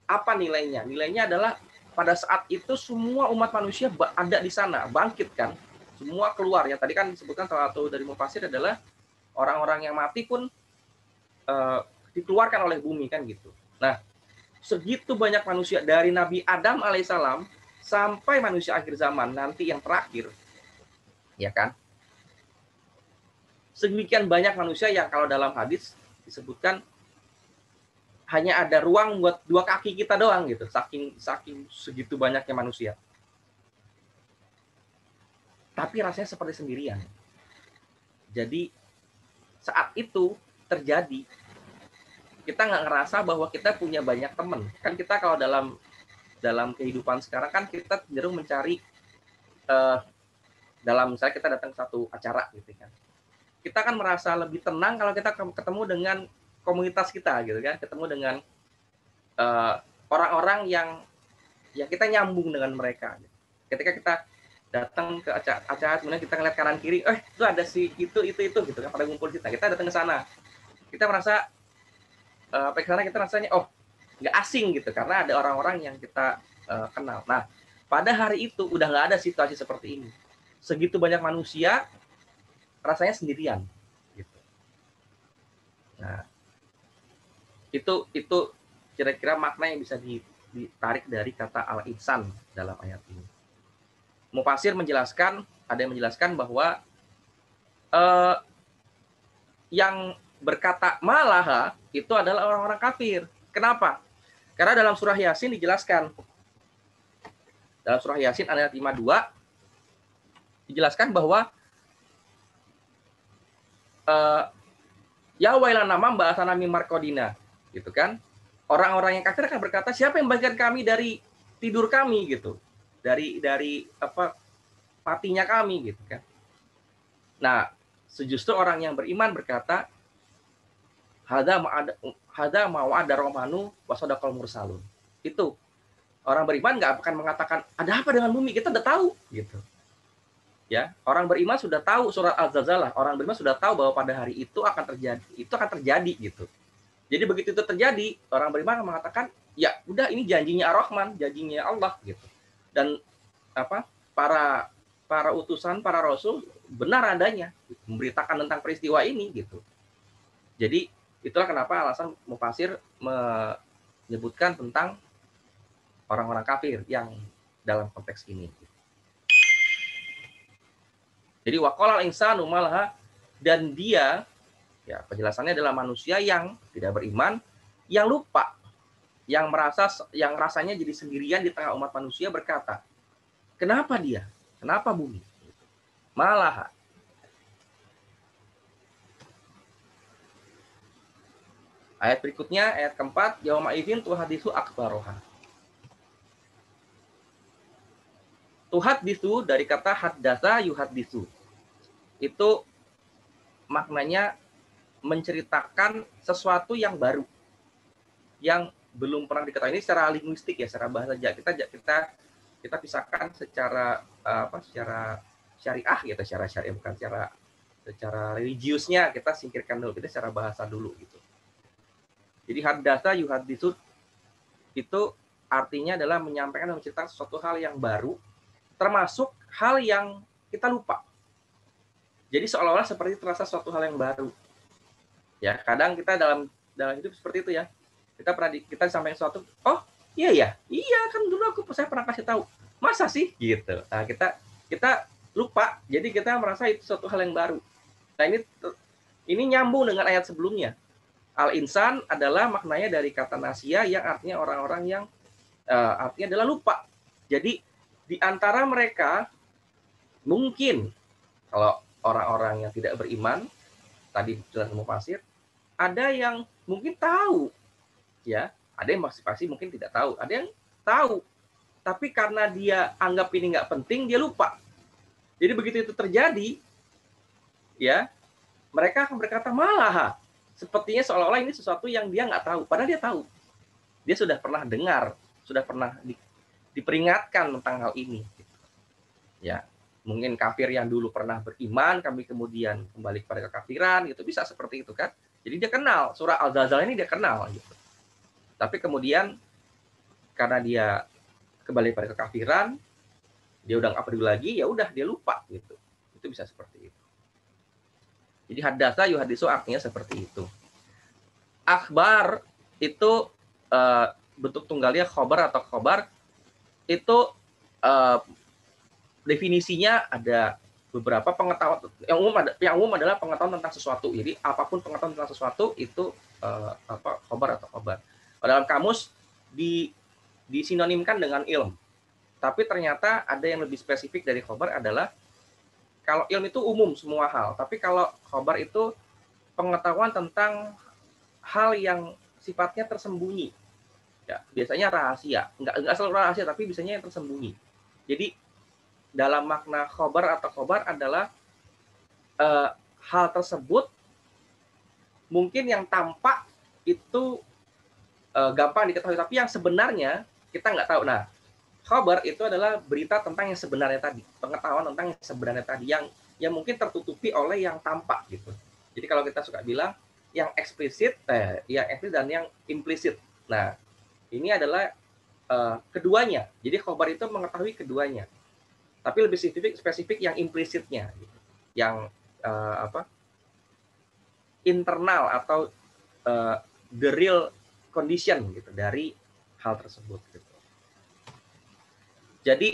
apa nilainya? Nilainya adalah pada saat itu semua umat manusia ada di sana, bangkit kan. Semua keluar ya. Tadi kan disebutkan salah satu dari mufasir adalah orang-orang yang mati pun dikeluarkan oleh bumi kan gitu. Nah, segitu banyak manusia dari Nabi Adam alaihissalam sampai manusia akhir zaman nanti yang terakhir, ya kan? Sedemikian banyak manusia yang kalau dalam hadis disebutkan hanya ada ruang buat 2 kaki kita doang gitu, saking segitu banyaknya manusia. Tapi rasanya seperti sendirian. Jadi saat itu terjadi, kita nggak ngerasa bahwa kita punya banyak teman. Kan kita kalau dalam kehidupan sekarang kan kita cenderung mencari dalam misalnya kita datang ke satu acara gitu kan. Kita kan merasa lebih tenang kalau kita ketemu dengan komunitas kita gitu kan, ketemu dengan orang-orang yang kita nyambung dengan mereka. Ketika kita datang ke acara, kemudian kita ngeliat kanan kiri, itu ada si itu gitu kan, pada ngumpul kita datang ke sana, kita merasa ke sana kita rasanya nggak asing gitu, karena ada orang-orang yang kita kenal. Nah, pada hari itu udah nggak ada situasi seperti ini. Segitu banyak manusia, rasanya sendirian. Gitu. Nah, itu kira-kira makna yang bisa ditarik dari kata al-insan dalam ayat ini. Mufasir menjelaskan, ada yang menjelaskan bahwa yang berkata malaha itu adalah orang-orang kafir. Kenapa? Karena dalam surah Yasin dijelaskan. Dalam surah Yasin ayat 52 dijelaskan bahwa ya wailana man ba'atsana min marqadina, gitu kan. Orang-orang yang kafir akan berkata, siapa yang membangkitkan kami dari tidur kami gitu. Dari matinya kami gitu kan. Nah, justru orang yang beriman berkata, hadza ma'ada romanu wa sadaqal mursalun. Itu orang beriman nggak akan mengatakan ada apa dengan bumi, kita udah tahu gitu. Ya, orang beriman sudah tahu surat Al-Zalzalah. Orang beriman sudah tahu bahwa pada hari itu akan terjadi gitu. Jadi begitu itu terjadi, orang beriman mengatakan, ya udah ini janjinya Ar-Rahman, janjinya Allah gitu. Dan apa? Para utusan, para rasul benar adanya memberitakan tentang peristiwa ini gitu. Jadi itulah kenapa alasan Mufasir menyebutkan tentang orang-orang kafir yang dalam konteks ini. Jadi waqala al-insanu malaha, dan dia, ya penjelasannya adalah manusia yang tidak beriman, yang lupa, yang rasanya jadi sendirian di tengah umat manusia berkata, kenapa dia? Kenapa bumi? Malaha. Ayat berikutnya, ayat keempat, yauma idzin tuhadisu akbaroha. Tuhadisu dari kata haddasa yuhadisu. Itu maknanya menceritakan sesuatu yang baru, yang belum pernah diketahui. Ini secara linguistik ya, secara bahasa kita pisahkan secara secara syariah gitu, secara syariah, bukan secara religiusnya kita singkirkan dulu, kita secara bahasa dulu gitu. Jadi haddasa yuhadisu itu artinya adalah menyampaikan dan menceritakan sesuatu hal yang baru, termasuk hal yang kita lupa. Jadi seolah-olah seperti terasa suatu hal yang baru. Ya, kadang kita dalam hidup seperti itu ya. Kita disampaikan sesuatu, oh iya kan dulu saya pernah kasih tahu. Masa sih gitu. Nah, kita lupa. Jadi kita merasa itu suatu hal yang baru. Nah, ini nyambung dengan ayat sebelumnya. Al-insan adalah maknanya dari kata nasia yang artinya orang-orang yang artinya adalah lupa. Jadi di antara mereka mungkin kalau orang-orang yang tidak beriman, tadi jelas mufasir, ada yang mungkin tahu, ya, ada yang pasti mungkin tidak tahu, ada yang tahu, tapi karena dia anggap ini nggak penting, dia lupa. Jadi begitu itu terjadi, ya, mereka akan berkata malah, sepertinya seolah-olah ini sesuatu yang dia nggak tahu, padahal dia tahu, dia sudah pernah dengar, sudah pernah diperingatkan tentang hal ini, ya. Mungkin kafir yang dulu pernah beriman, kami kemudian kembali kepada kekafiran, itu bisa seperti itu kan. Jadi dia kenal, surah Al-Zalzalah ini dia kenal. Gitu. Tapi kemudian, karena dia kembali pada kekafiran, dia udah nggak peduli lagi, ya udah dia lupa. Gitu. Itu bisa seperti itu. Jadi haddasa yuhadisu artinya seperti itu. Akhbar itu bentuk tunggalnya khobar atau khobar, itu definisinya ada beberapa pengetahuan yang umum adalah pengetahuan tentang sesuatu. Jadi apapun pengetahuan tentang sesuatu itu khobar atau khobar. Dalam kamus disinonimkan dengan ilm. Tapi ternyata ada yang lebih spesifik dari khobar adalah kalau ilm itu umum semua hal, tapi kalau khobar itu pengetahuan tentang hal yang sifatnya tersembunyi. Ya, biasanya rahasia. Enggak selalu rahasia, tapi biasanya yang tersembunyi. Jadi dalam makna khobar atau khobar adalah hal tersebut mungkin yang tampak itu gampang diketahui, tapi yang sebenarnya kita nggak tahu. Nah, khobar itu adalah berita tentang yang sebenarnya tadi, pengetahuan tentang yang sebenarnya tadi, yang mungkin tertutupi oleh yang tampak gitu. Jadi kalau kita suka bilang yang eksplisit, yang eksplisit dan yang implisit. Nah, ini adalah keduanya. Jadi khobar itu mengetahui keduanya. Tapi lebih spesifik yang implisitnya, gitu. Yang internal atau the real condition gitu dari hal tersebut. Gitu. Jadi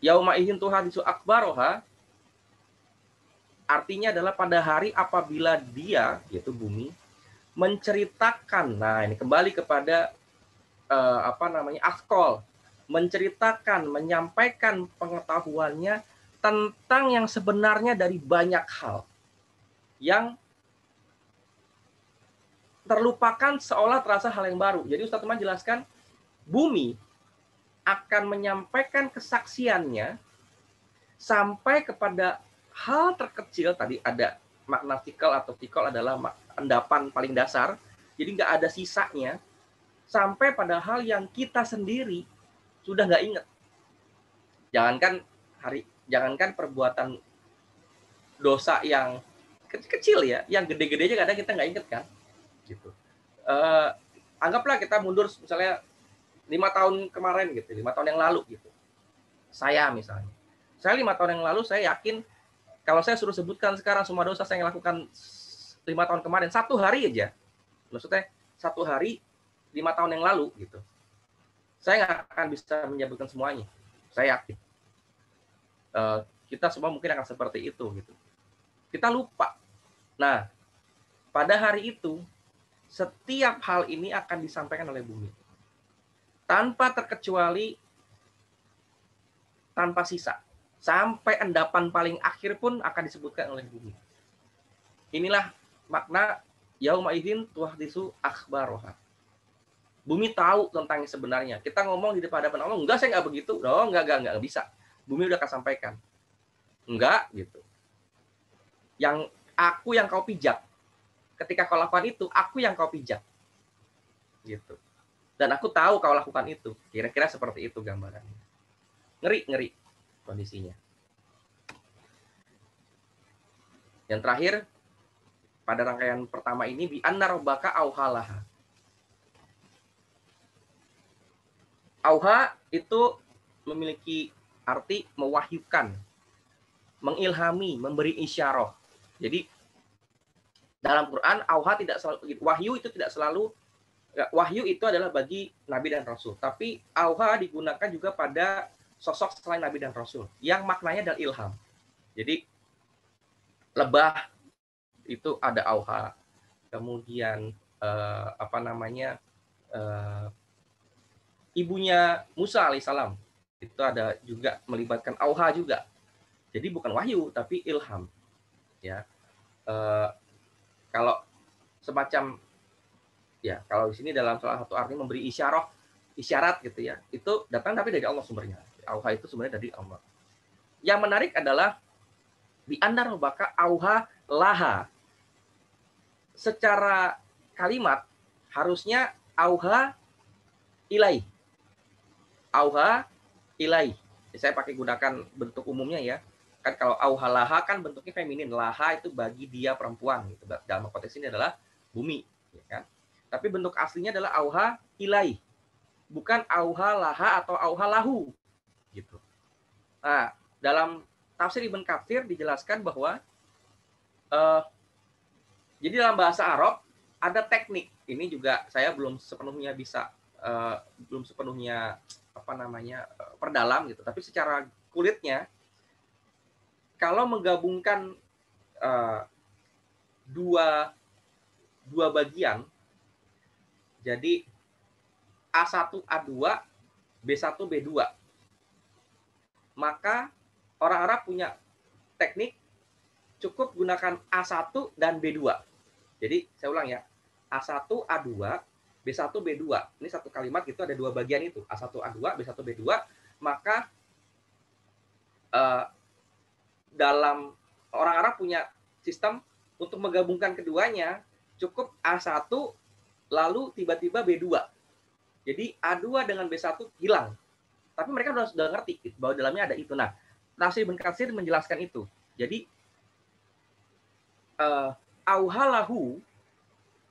yauma idzin tuhadisu akbaroha artinya adalah pada hari apabila dia, yaitu bumi, menceritakan. Nah, ini kembali kepada askol, menceritakan, menyampaikan pengetahuannya tentang yang sebenarnya dari banyak hal yang terlupakan seolah terasa hal yang baru. Jadi Ustaz Teman jelaskan, bumi akan menyampaikan kesaksiannya sampai kepada hal terkecil. Tadi ada makna fikal, atau fikal adalah endapan paling dasar, jadi nggak ada sisanya, sampai pada hal yang kita sendiri sudah nggak ingat. Jangankan Jangankan perbuatan dosa yang kecil ya, yang gede-gede aja kadang kita nggak inget kan, gitu. Anggaplah kita mundur misalnya 5 tahun kemarin gitu, 5 tahun yang lalu gitu. Saya misalnya, saya 5 tahun yang lalu saya yakin kalau saya suruh sebutkan sekarang semua dosa saya yang lakukan 5 tahun kemarin, satu hari aja, maksudnya satu hari 5 tahun yang lalu gitu, saya nggak akan bisa menyebutkan semuanya. Saya yakin kita semua mungkin akan seperti itu gitu. Kita lupa. Nah, pada hari itu setiap hal ini akan disampaikan oleh bumi tanpa terkecuali, tanpa sisa. Sampai endapan paling akhir pun akan disebutkan oleh bumi. Inilah makna yauma idzin tuhdisu akhbaroha. Bumi tahu tentang yang sebenarnya. Kita ngomong di depan Allah, enggak, saya enggak begitu. Oh, enggak bisa. Bumi udah akan sampaikan. Enggak, gitu. Yang aku yang kau pijak. Ketika kau lakukan itu, aku yang kau pijak. Gitu. Dan aku tahu kau lakukan itu. Kira-kira seperti itu gambarannya. Ngeri kondisinya. Yang terakhir, pada rangkaian pertama ini, bi anna rabbaka auhalaha. Auha itu memiliki arti mewahyukan, mengilhami, memberi isyarah. Jadi dalam Quran auha tidak selalu, wahyu itu tidak selalu, wahyu itu adalah bagi nabi dan rasul, tapi auha digunakan juga pada sosok selain nabi dan rasul yang maknanya adalah ilham. Jadi lebah itu ada auha, kemudian ibunya Musa alaihissalam itu ada juga melibatkan auha juga. Jadi bukan wahyu tapi ilham. Ya, kalau semacam ya, kalau di sini dalam salah satu arti memberi isyarat gitu ya, itu datang tapi dari Allah sumbernya. Auha itu sebenarnya dari Allah. Yang menarik adalah di anna rabbaka auha laha. Secara kalimat harusnya auha ilai. Auha ilai. Saya pakai gunakan bentuk umumnya ya. Kan kalau auha laha kan bentuknya feminin. Laha itu bagi dia perempuan gitu. Dalam konteks ini adalah bumi, ya kan? Tapi bentuk aslinya adalah auha ilai. Bukan auha laha atau auha lahu gitu. Nah, dalam tafsir Ibn Katsir dijelaskan bahwa jadi dalam bahasa Arab ada teknik. Ini juga saya belum sepenuhnya bisa perdalam gitu. Tapi secara kulitnya, kalau menggabungkan dua bagian, jadi A1 A2 B1 B2, maka orang Arab punya teknik cukup gunakan A1 dan B2. Jadi saya ulang ya, A1 A2 B1 B2. Ini satu kalimat itu ada dua bagian itu, A1 A2 B1 B2, maka dalam orang Arab punya sistem untuk menggabungkan keduanya, cukup A1 lalu tiba-tiba B2. Jadi A2 dengan B1 hilang. Tapi mereka sudah ngerti bahwa dalamnya ada itu. Nah, tafsir Ibn Katsir menjelaskan itu. Jadi auhalahu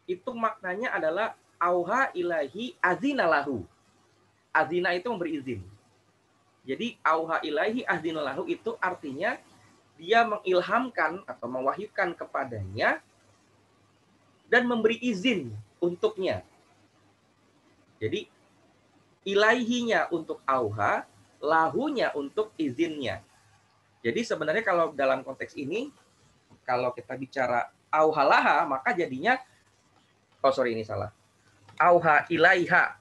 itu maknanya adalah auha ilahi azinalahu. Azina itu memberi izin. Jadi auha ilahi azinalahu itu artinya dia mengilhamkan atau mewahyukan kepadanya dan memberi izin untuknya. Jadi ilaihinya untuk auha, lahunya untuk izinnya. Jadi sebenarnya kalau dalam konteks ini, kalau kita bicara auhalaha, maka jadinya, ini salah. Auha ilaiha,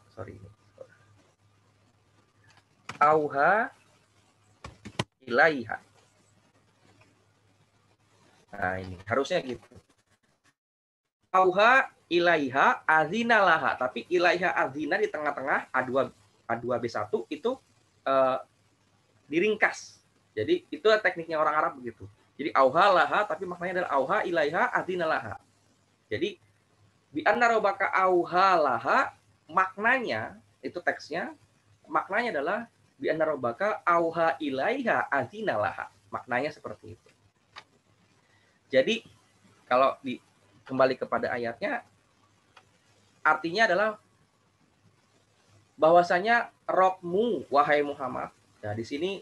Auha ilaiha. Nah ini, harusnya gitu. Auha ilaiha azina laha, tapi ilaiha azina di tengah-tengah A2B1 itu diringkas. Jadi itu tekniknya orang Arab begitu. Jadi auha laha tapi maknanya adalah auha ilaiha azina laha. Jadi bi anna rabbaka auha laha, maknanya itu teksnya, maknanya adalah bi anna rabbaka auha ilaiha azinalaha. Maknanya seperti itu. Jadi kalau kembali kepada ayatnya, artinya adalah bahwasanya Robmu wahai Muhammad. Nah, di sini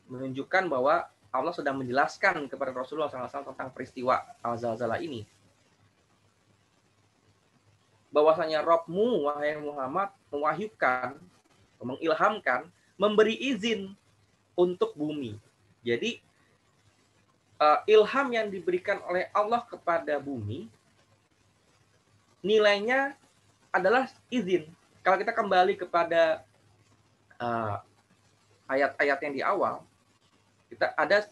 menunjukkan bahwa Allah sedang menjelaskan kepada Rasulullah SAW tentang peristiwa Al-Zalzalah ini. Bahwasanya Robmu wahai Muhammad mewahyukan, mengilhamkan, memberi izin untuk bumi. Jadi ilham yang diberikan oleh Allah kepada bumi nilainya adalah izin. Kalau kita kembali kepada ayat-ayat yang di awal, kita ada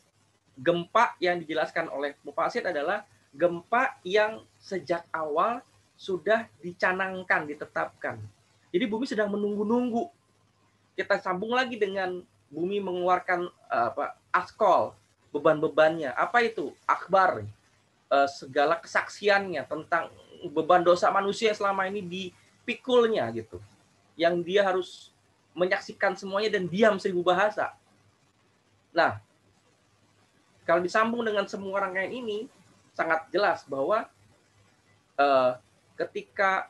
gempa yang dijelaskan oleh Mufasir adalah gempa yang sejak awal sudah dicanangkan, ditetapkan. Jadi bumi sedang menunggu-nunggu. Kita sambung lagi dengan bumi mengeluarkan askol, beban-bebannya. Apa itu? Akbar. Segala kesaksiannya tentang beban dosa manusia yang selama ini dipikulnya gitu. Yang dia harus menyaksikan semuanya dan diam 1000 bahasa. Nah, kalau disambung dengan semua rangkaian ini, sangat jelas bahwa ketika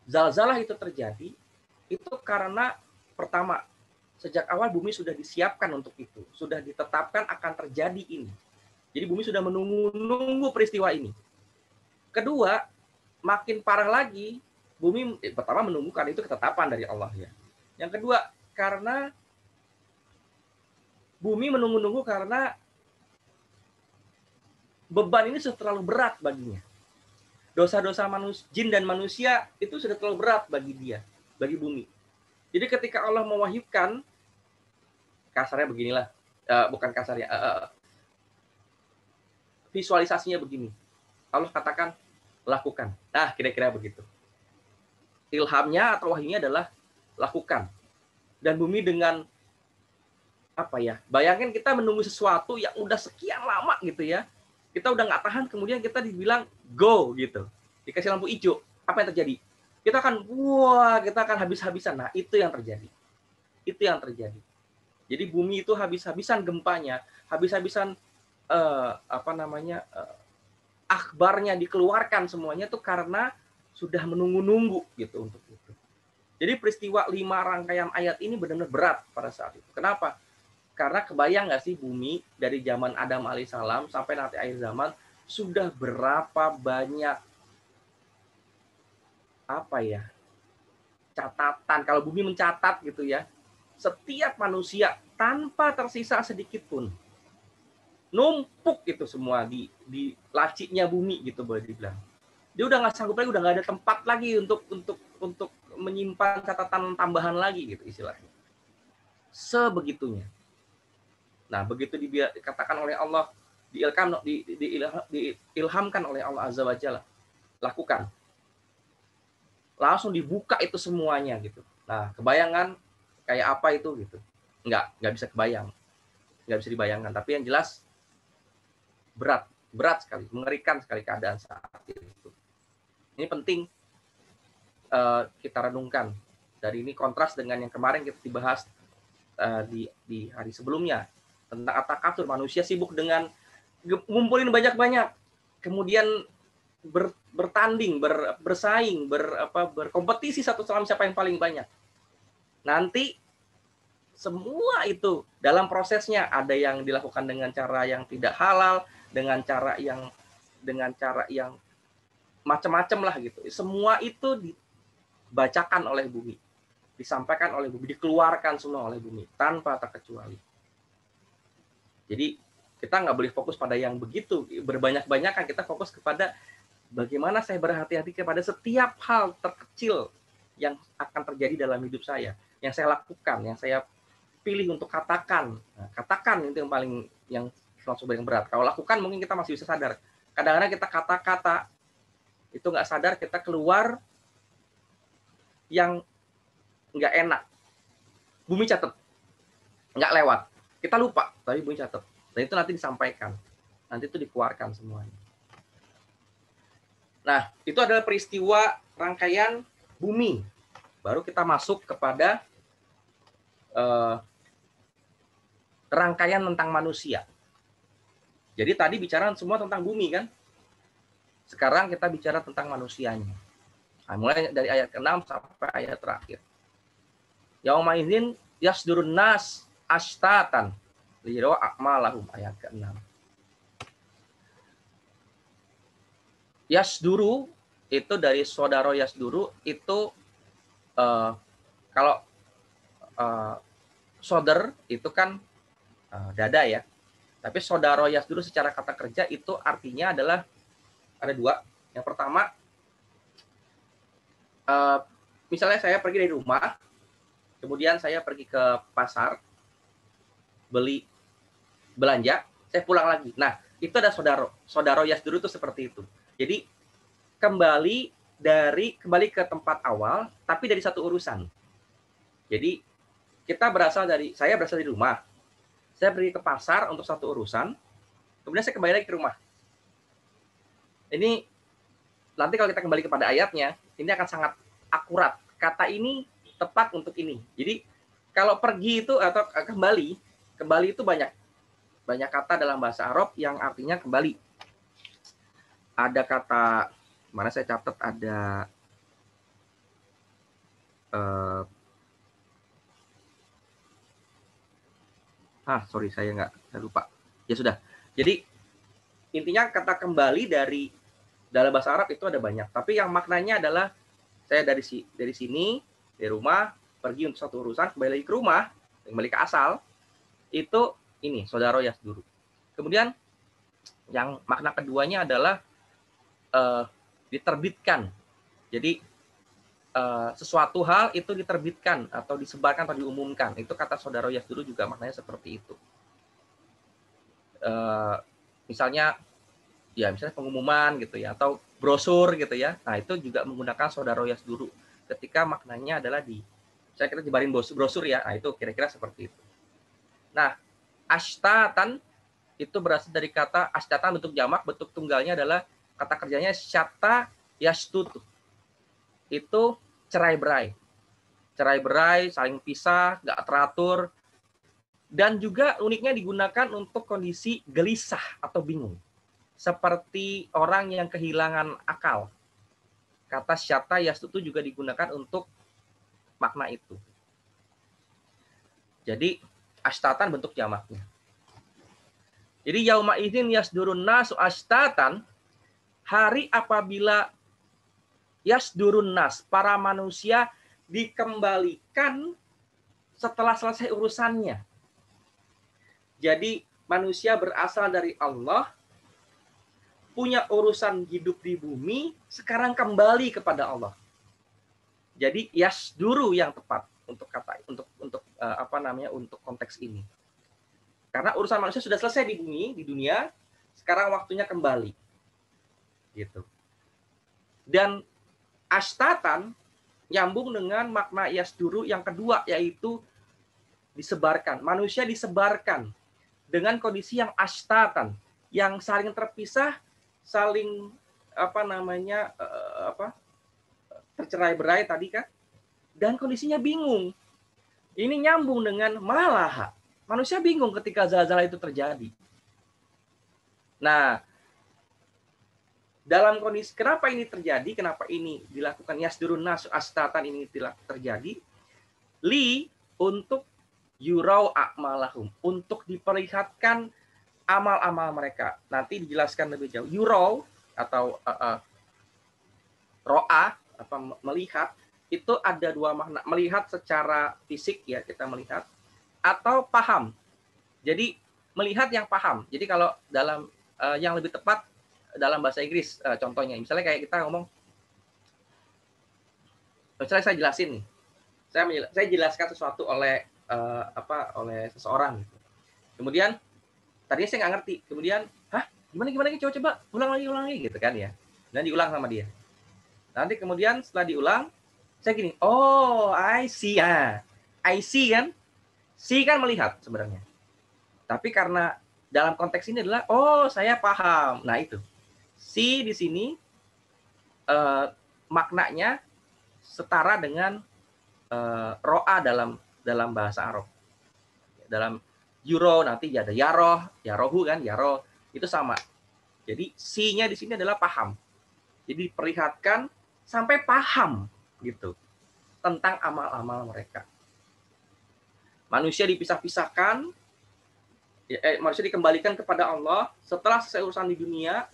zalzalah itu terjadi, itu karena pertama, sejak awal bumi sudah disiapkan untuk itu. Sudah ditetapkan akan terjadi ini. Jadi bumi sudah menunggu peristiwa ini. Kedua, makin parah lagi, bumi pertama menunggu karena itu ketetapan dari Allah ya. Yang kedua, karena bumi menunggu-nunggu karena beban ini sudah terlalu berat baginya. Dosa-dosa jin dan manusia itu sudah terlalu berat bagi dia, bagi bumi. Jadi ketika Allah mewahyukan, kasarnya beginilah, bukan kasarnya, visualisasinya begini. Allah katakan, lakukan. Nah, kira-kira begitu. Ilhamnya atau wahyunya adalah lakukan. Dan bumi dengan bayangin kita menunggu sesuatu yang udah sekian lama gitu ya. Kita udah nggak tahan, kemudian kita dibilang go gitu. Dikasih lampu hijau, apa yang terjadi? Kita akan habis-habisan. Nah, itu yang terjadi. Itu yang terjadi. Jadi bumi itu habis-habisan gempanya, habis-habisan akhbarnya dikeluarkan semuanya tuh karena sudah menunggu-nunggu gitu untuk itu. Jadi peristiwa 5 rangkaian ayat ini benar-benar berat pada saat itu. Kenapa? Karena kebayang nggak sih bumi dari zaman Adam alaihissalam sampai nanti akhir zaman sudah berapa banyak catatan, kalau bumi mencatat gitu ya, setiap manusia tanpa tersisa sedikit pun numpuk itu semua di lacinya bumi gitu boleh dibilang. Dia udah nggak sanggup lagi, udah nggak ada tempat lagi untuk menyimpan catatan tambahan lagi gitu istilahnya. Sebegitunya. Nah, begitu dikatakan oleh Allah, diilhamkan oleh Allah Azza wa Jalla, lakukan. Langsung dibuka itu semuanya gitu. Nah, kebayangan kayak apa itu gitu. Nggak bisa kebayang. Nggak bisa dibayangkan. Tapi yang jelas berat sekali, mengerikan sekali keadaan saat itu. Ini penting kita renungkan. Dari ini kontras dengan yang kemarin kita dibahas di hari sebelumnya tentang at-takatsur, manusia sibuk dengan ngumpulin banyak-banyak, kemudian bertanding, bersaing, berkompetisi satu sama siapa yang paling banyak. Nanti semua itu dalam prosesnya ada yang dilakukan dengan cara yang tidak halal, dengan cara yang macam-macam lah gitu. Semua itu dibacakan oleh bumi, disampaikan oleh bumi, dikeluarkan semua oleh bumi tanpa terkecuali. Jadi kita nggak boleh fokus pada yang begitu berbanyak-banyakan, kita fokus kepada bagaimana saya berhati-hati kepada setiap hal terkecil yang akan terjadi dalam hidup saya, yang saya lakukan, yang saya pilih untuk katakan. Nah, katakan itu yang langsung yang berat. Kalau lakukan mungkin kita masih bisa sadar. Kadang-kadang kita kata-kata itu nggak sadar, kita keluar yang nggak enak. Bumi catat, nggak lewat. Kita lupa, tapi bumi catat. Dan itu nanti disampaikan. Nanti itu dikeluarkan semuanya. Nah, itu adalah peristiwa rangkaian bumi. Baru kita masuk kepada uh, rangkaian tentang manusia. Jadi tadi bicara semua tentang bumi kan? Sekarang kita bicara tentang manusianya. Nah, mulai dari ayat ke-6 sampai ayat terakhir. Yauma idzin yasdurun nas ashtatan liyaraw a'malahum, ayat ke-6. Yasduru itu dari saudara yasduru itu kalau soder itu kan dada ya. Tapi saudara yasduru secara kata kerja itu artinya adalah ada dua. Yang pertama, misalnya saya pergi dari rumah, kemudian saya pergi ke pasar, beli belanja, saya pulang lagi. Nah, itu ada saudara yasduru itu seperti itu. Jadi kembali ke tempat awal, tapi dari satu urusan. Jadi saya berasal dari rumah, saya pergi ke pasar untuk satu urusan, kemudian saya kembali lagi ke rumah. Ini nanti kalau kita kembali kepada ayatnya, ini akan sangat akurat. Kata ini tepat untuk ini. Jadi kalau pergi itu atau kembali itu banyak kata dalam bahasa Arab yang artinya kembali. Ada kata, mana saya catat, ada sorry saya lupa. Ya sudah. Jadi intinya kata kembali dari dalam bahasa Arab itu ada banyak. Tapi yang maknanya adalah saya dari sini, dari rumah, pergi untuk satu urusan, kembali lagi ke rumah, kembali ke asal. Itu ini, saudara yasduru. Kemudian yang makna keduanya adalah diterbitkan. Jadi sesuatu hal itu diterbitkan atau disebarkan atau diumumkan. Itu kata saudara yasduru juga maknanya seperti itu. Misalnya pengumuman gitu ya, atau brosur gitu ya. Nah, itu juga menggunakan saudara yasduru ketika maknanya adalah saya kira dibarin brosur ya. Nah, itu kira-kira seperti itu. Nah, ashtatan itu berasal dari kata ashtatan bentuk jamak, bentuk tunggalnya adalah kata kerjanya syata yastutu. Itu cerai-berai. Cerai-berai, saling pisah, nggak teratur. Dan juga uniknya digunakan untuk kondisi gelisah atau bingung. Seperti orang yang kehilangan akal. Kata syata yastutu juga digunakan untuk makna itu. Jadi ashtatan bentuk jamaknya. Jadi yauma idzin yasdurun nasu ashtatan, hari apabila yasdurun nas, para manusia dikembalikan setelah selesai urusannya. Jadi manusia berasal dari Allah, punya urusan hidup di bumi, sekarang kembali kepada Allah. Jadi yasduru yang tepat untuk untuk konteks ini. Karena urusan manusia sudah selesai di bumi, di dunia, sekarang waktunya kembali. Gitu. Dan ashtatan nyambung dengan makna yasduru yang kedua, yaitu disebarkan. Manusia disebarkan dengan kondisi yang ashtatan, yang saling terpisah, saling tercerai-berai tadi kan, dan kondisinya bingung. Ini nyambung dengan malaha. Manusia bingung ketika zalzalah itu terjadi. Nah, dalam kondisi kenapa ini terjadi, kenapa ini dilakukan yasdurun nasu ashtatan ini terjadi, untuk yurau a'malahum, untuk diperlihatkan amal-amal mereka. Nanti dijelaskan lebih jauh. Yurau atau ro'a, melihat, itu ada dua makna. Melihat secara fisik ya, kita melihat, atau paham. Jadi melihat yang paham. Jadi kalau dalam yang lebih tepat dalam bahasa Inggris, contohnya misalnya kayak kita ngomong, misalnya saya jelasin nih, saya jelaskan sesuatu oleh seseorang. Kemudian tadinya saya nggak ngerti, kemudian gimana coba ulang lagi gitu kan ya, dan diulang sama dia. Nanti kemudian setelah diulang, saya gini, oh I see kan, see kan melihat sebenarnya, tapi karena dalam konteks ini adalah saya paham. Nah itu see di sini maknanya setara dengan ro'a dalam dalam bahasa Arab. Dalam euro nanti ada yaroh, yarohu kan, yaroh itu sama. Jadi si-nya di sini adalah paham. Jadi diperlihatkan sampai paham gitu tentang amal-amal mereka. Manusia dipisah-pisahkan, manusia dikembalikan kepada Allah setelah selesai urusan di dunia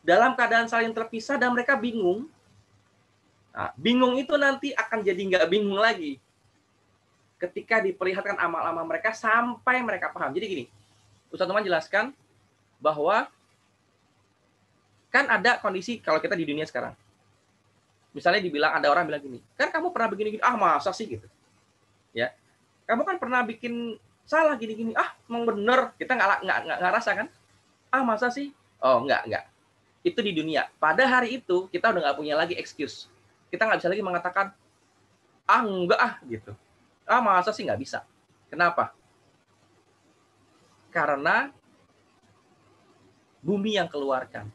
dalam keadaan saling terpisah dan mereka bingung. Nah, bingung itu nanti akan jadi nggak bingung lagi ketika diperlihatkan amal-amal mereka sampai mereka paham. Jadi gini, Ustaz Numan jelaskan bahwa kan ada kondisi kalau kita di dunia sekarang. Misalnya dibilang ada orang bilang gini, kan kamu pernah begini-gini, ah masa sih gitu. Ya, kamu kan pernah bikin salah gini-gini, ah emang bener, kita nggak rasa kan? Ah masa sih? Oh nggak. Itu di dunia. Pada hari itu kita udah nggak punya lagi excuse. Kita nggak bisa lagi mengatakan, ah enggak ah gitu. Ah masa sih, nggak bisa. Kenapa? Karena bumi yang keluarkan,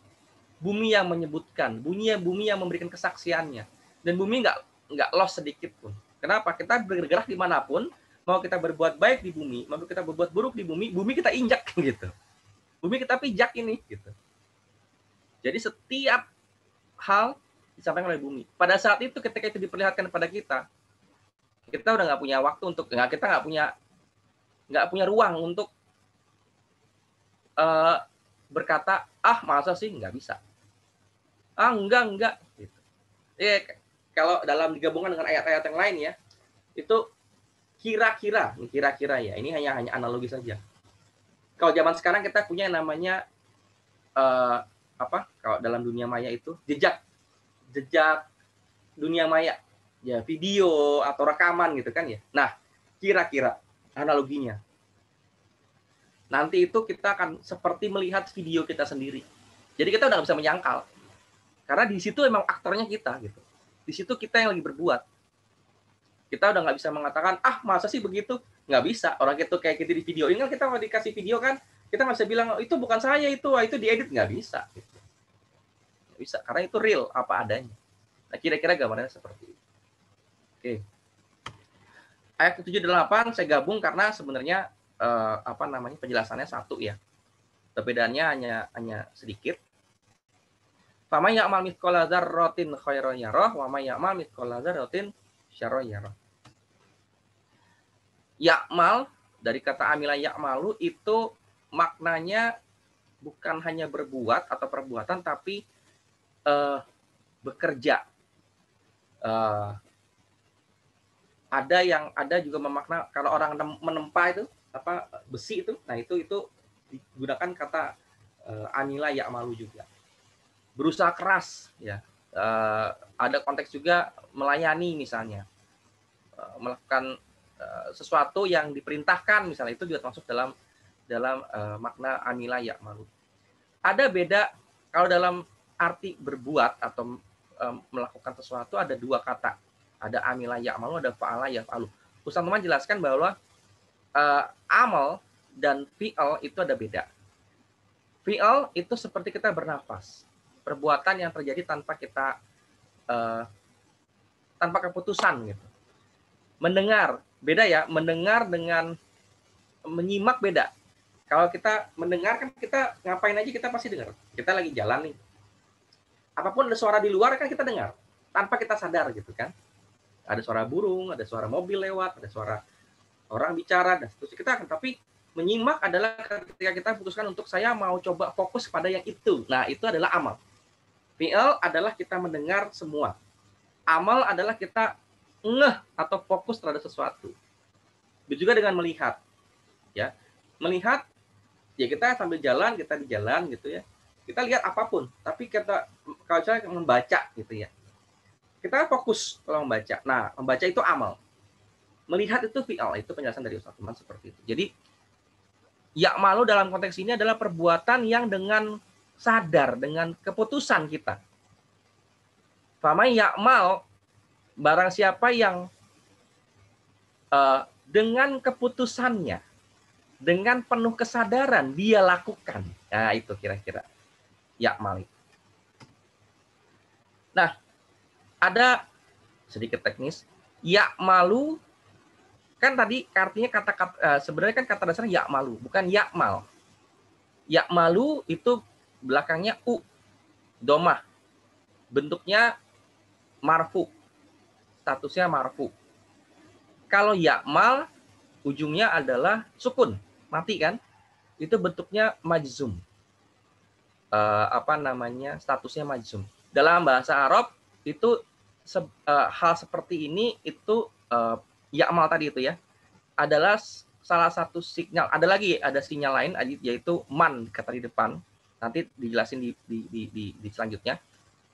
bumi yang menyebutkan, bumi yang memberikan kesaksiannya, dan bumi nggak lost sedikit pun. Kenapa? Kita bergerak dimanapun, mau kita berbuat baik di bumi, mau kita berbuat buruk di bumi, bumi kita injak gitu, bumi kita pijak ini gitu. Jadi setiap hal disampaikan oleh bumi. Pada saat itu ketika itu diperlihatkan kepada kita udah nggak punya waktu untuk, kita nggak punya ruang untuk berkata, ah masa sih, nggak bisa. Ah enggak gitu. Kalau dalam digabungkan dengan ayat-ayat yang lain ya, itu kira-kira ya, ini hanya analogi saja. Kalau zaman sekarang kita punya yang namanya kalau dalam dunia maya itu jejak dunia maya, ya video atau rekaman gitu kan ya. Nah, kira-kira analoginya nanti itu kita akan seperti melihat video kita sendiri. Jadi kita udah nggak bisa menyangkal. Karena di situ emang aktornya kita gitu. Di situ kita yang lagi berbuat. Kita udah nggak bisa mengatakan, ah masa sih begitu? Nggak bisa. Orang itu kayak kita di video ini kan, kita mau dikasih video kan, kita nggak bisa bilang, oh, itu bukan saya itu diedit. Nggak bisa. Gitu. Nggak bisa, karena itu real, apa adanya. Nah, kira-kira gambarnya seperti itu. Oke. Ayat 7 dan 8 saya gabung karena sebenarnya penjelasannya satu ya. Perbedaannya hanya sedikit. Fama ya'mal mithqala dzarratin khairan yarah wa may ya'mal mithqala dzarratin syarran yarah. Ya'mal dari kata amila ya'malu itu maknanya bukan hanya berbuat atau perbuatan tapi bekerja. Ada juga memakna kalau orang menempa itu besi itu, nah itu digunakan kata amila ya'malu juga. Berusaha keras ya. Ada konteks juga melayani misalnya, melakukan sesuatu yang diperintahkan misalnya, itu juga termasuk dalam makna amila ya'malu. Ada beda kalau dalam arti berbuat atau melakukan sesuatu, ada dua kata, ada amila ya'malu, ada fa'ala yaf'alu. Ustaz Numan jelaskan bahwa amal dan fi'al itu ada beda. Fi'al itu seperti kita bernafas, perbuatan yang terjadi tanpa kita tanpa keputusan gitu. Mendengar beda ya, mendengar dengan menyimak beda. Kalau kita mendengar kan kita ngapain aja kita pasti dengar. Kita lagi jalan nih, apapun ada suara di luar kan kita dengar tanpa kita sadar gitu kan. Ada suara burung, ada suara mobil lewat, ada suara orang bicara dan seterusnya, kita akan, tapi menyimak adalah ketika kita putuskan untuk saya mau coba fokus pada yang itu. Nah, itu adalah amal. Fi'al adalah kita mendengar semua. Amal adalah kita ngeh atau fokus terhadap sesuatu. Begitu juga dengan melihat. Ya. Melihat ya kita sambil jalan, kita di jalan gitu ya. Kita lihat apapun, tapi kita kalau saya membaca gitu ya. Kita fokus kalau membaca. Nah, membaca itu amal. Melihat itu fi'al, itu penjelasan dari Ustaz Numan seperti itu. Jadi ya'malu dalam konteks ini adalah perbuatan yang dengan sadar, dengan keputusan kita. Famay ya'mal, barang siapa yang dengan keputusannya, dengan penuh kesadaran dia lakukan. Nah, itu kira-kira ya'mal. Nah, ada sedikit teknis. Ya'malu Kan tadi artinya sebenarnya kan kata dasarnya ya'malu, bukan ya'mal. Ya'malu itu belakangnya u, domah. Bentuknya marfu, statusnya marfu. Kalau ya'mal ujungnya adalah sukun, mati kan? Itu bentuknya majzum. Statusnya majzum. Dalam bahasa Arab itu hal seperti ini itu ya'mal tadi itu ya adalah salah satu sinyal. Ada sinyal lain yaitu man kata di depan. Nanti dijelasin di selanjutnya.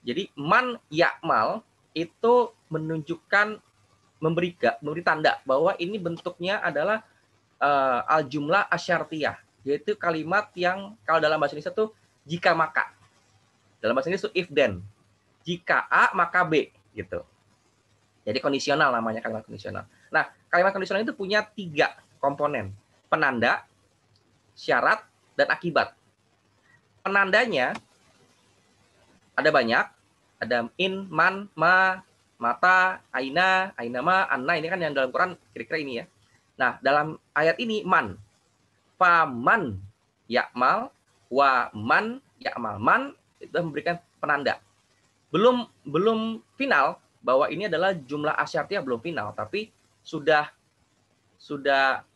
Jadi man ya'mal itu menunjukkan memberi tanda bahwa ini bentuknya adalah al jumlah asyartiyah, yaitu kalimat yang kalau dalam bahasa Indonesia tuh jika maka. Dalam bahasa Inggris itu if then. Jika A maka B gitu. Jadi kondisional namanya, kalimat kondisional. Nah, kalimat kondisional itu punya 3 komponen. Penanda, syarat, dan akibat. Penandanya ada banyak. Ada in, man, ma, mata, aina, ainama, anna. Ini kan yang dalam Quran kira-kira ini ya. Nah, dalam ayat ini man. Faman ya'mal wa man ya'mal. Man itu memberikan penanda. Belum final bahwa ini adalah jumlah asyartiyah, belum final, tapi sudah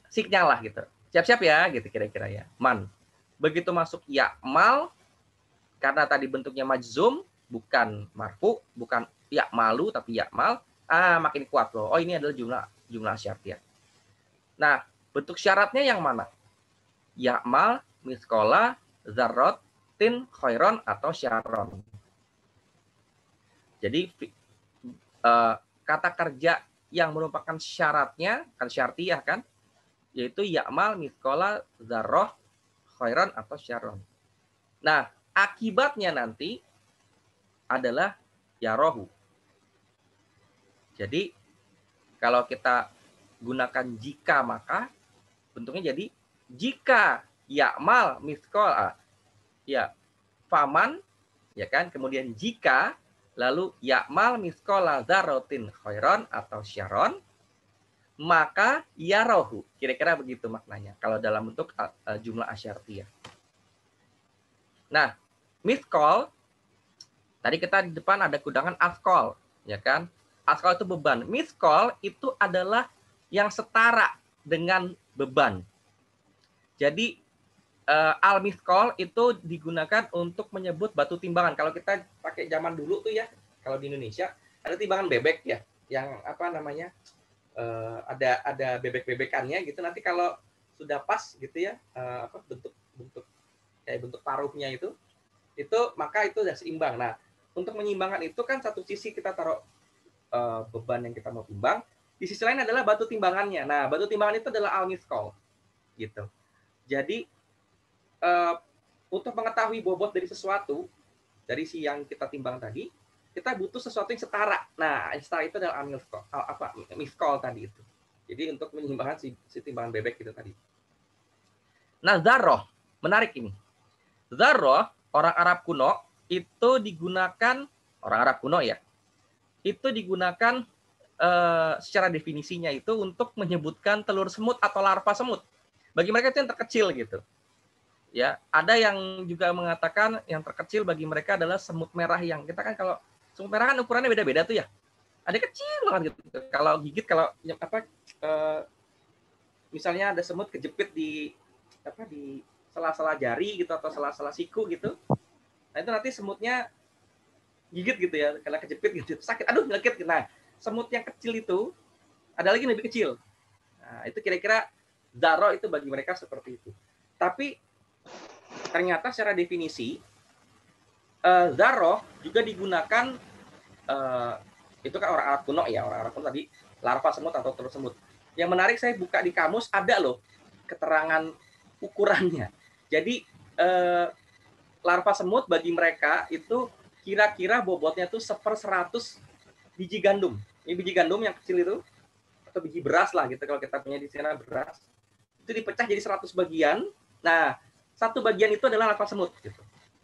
sinyal lah gitu. Siap-siap ya gitu kira-kira ya. Man. Begitu masuk ya'mal, karena tadi bentuknya majzum, bukan marfu, bukan ya'malu tapi ya'mal, makin kuat loh. Oh, ini adalah jumlah asyartiyah. Nah, bentuk syaratnya yang mana? Ya'mal, miskola, zarrotin, khairon, atau syaron. Jadi kata kerja yang merupakan syaratnya, kan syartiyah kan, yaitu ya'mal, miskola, zarroh, khairon, atau syaron. Nah, akibatnya nanti adalah yarohu. Jadi, kalau kita gunakan jika maka, bentuknya jadi jika ya'mal miskol ya faman ya kan, kemudian jika lalu ya'mal miskola dzarratin khairon atau syaron, maka yarohu. Kira-kira begitu maknanya kalau dalam bentuk jumlah asyartiyah. Nah, miskol tadi kita di depan ada kudangan askol ya kan. Askol itu beban. Miskol itu adalah yang setara dengan beban. Jadi al-miskol itu digunakan untuk menyebut batu timbangan. Kalau kita pakai zaman dulu tuh ya, kalau di Indonesia ada timbangan bebek ya, yang apa namanya ada bebek-bebekannya gitu. Nanti kalau sudah pas gitu ya, bentuk paruhnya itu maka itu sudah seimbang. Nah, untuk menyeimbangkan itu kan satu sisi kita taruh beban yang kita mau timbang, di sisi lain adalah batu timbangannya. Nah, batu timbangan itu adalah al-miskol gitu. Jadi untuk mengetahui bobot dari sesuatu, dari si yang kita timbang tadi, kita butuh sesuatu yang setara. Nah, yang setara itu adalah miskol tadi itu. Jadi untuk menyeimbangkan si timbangan bebek itu tadi. Nah, zarroh, menarik ini. Zarroh, orang Arab kuno, itu digunakan, orang Arab kuno ya, itu digunakan secara definisinya itu untuk menyebutkan telur semut atau larva semut. Bagi mereka itu yang terkecil gitu. Ya, ada yang juga mengatakan yang terkecil bagi mereka adalah semut merah, yang kita kan kalau semut merah kan ukurannya beda-beda tuh ya. Ada kecil banget gitu. Kalau gigit, kalau misalnya ada semut kejepit di sela-sela jari gitu atau sela-sela siku gitu. Nah, itu nanti semutnya gigit gitu ya, karena kejepit gitu. Sakit, aduh nyelekit. Nah, semut yang kecil itu ada lagi yang lebih kecil. Nah, itu kira-kira zarroh itu bagi mereka seperti itu. Tapi ternyata secara definisi zarroh juga digunakan itu kan orang Arab kuno ya, orang Arab kuno tadi larva semut atau telur semut. Yang menarik, saya buka di kamus ada loh keterangan ukurannya. Jadi larva semut bagi mereka itu kira-kira bobotnya tuh 1/100 biji gandum. Ini biji gandum yang kecil itu, atau biji beras lah gitu kalau kita punya di sana beras. Itu dipecah jadi 100 bagian. Nah, satu bagian itu adalah larva semut gitu.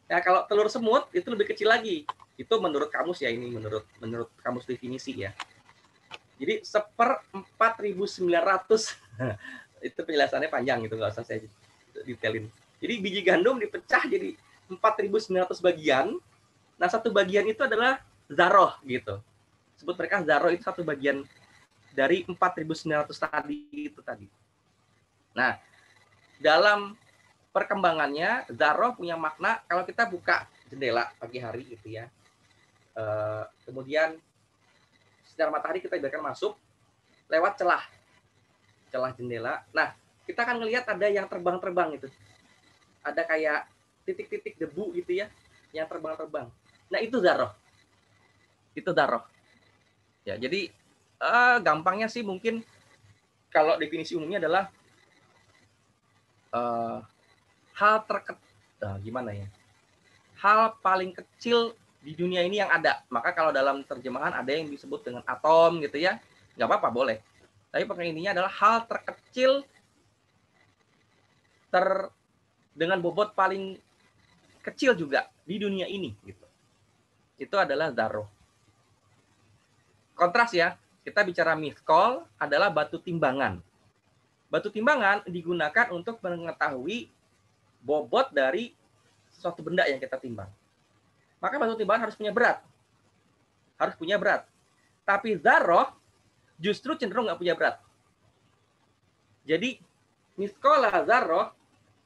Nah, kalau telur semut itu lebih kecil lagi. Itu menurut kamus ya, ini menurut kamus definisi ya. Jadi 1/4900 itu penjelasannya panjang gitu, nggak usah saya detailin. Jadi biji gandum dipecah jadi 4.900 bagian. Nah, satu bagian itu adalah zaroh gitu. Sebut mereka zaroh itu satu bagian dari 4.900 tadi itu tadi. Nah, dalam perkembangannya zaroh punya makna kalau kita buka jendela pagi hari gitu ya. Kemudian sinar matahari kita biarkan masuk lewat celah jendela. Nah, kita akan melihat ada yang terbang-terbang itu. Ada kayak titik-titik debu gitu ya, yang terbang-terbang. Nah, itu zaroh. Itu zaroh. Ya, jadi gampangnya sih mungkin kalau definisi umumnya adalah hal gimana ya? Hal paling kecil di dunia ini yang ada. Maka kalau dalam terjemahan ada yang disebut dengan atom gitu ya. Nggak apa-apa, boleh. Tapi pokoknya intinya adalah hal terkecil dengan bobot paling kecil juga di dunia ini gitu. Itu adalah zaroh. Kontras ya, kita bicara mithqal adalah batu timbangan. Batu timbangan digunakan untuk mengetahui bobot dari suatu benda yang kita timbang. Maka batu timbangan harus punya berat. Harus punya berat. Tapi zaroh justru cenderung nggak punya berat. Jadi mithqala zaroh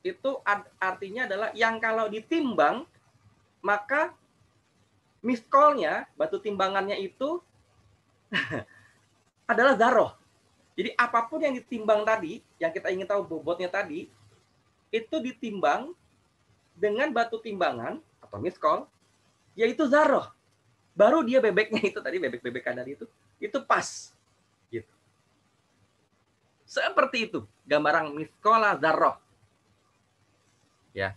itu artinya adalah yang kalau ditimbang maka mithqalnya, batu timbangannya itu adalah zaroh. Jadi apapun yang ditimbang tadi, yang kita ingin tahu bobotnya tadi, itu ditimbang dengan batu timbangan atau mithqal, yaitu zaroh. Baru dia bebeknya itu tadi, bebek-bebek kadar itu pas. Gitu. Seperti itu gambaran mithqala zaroh. Ya.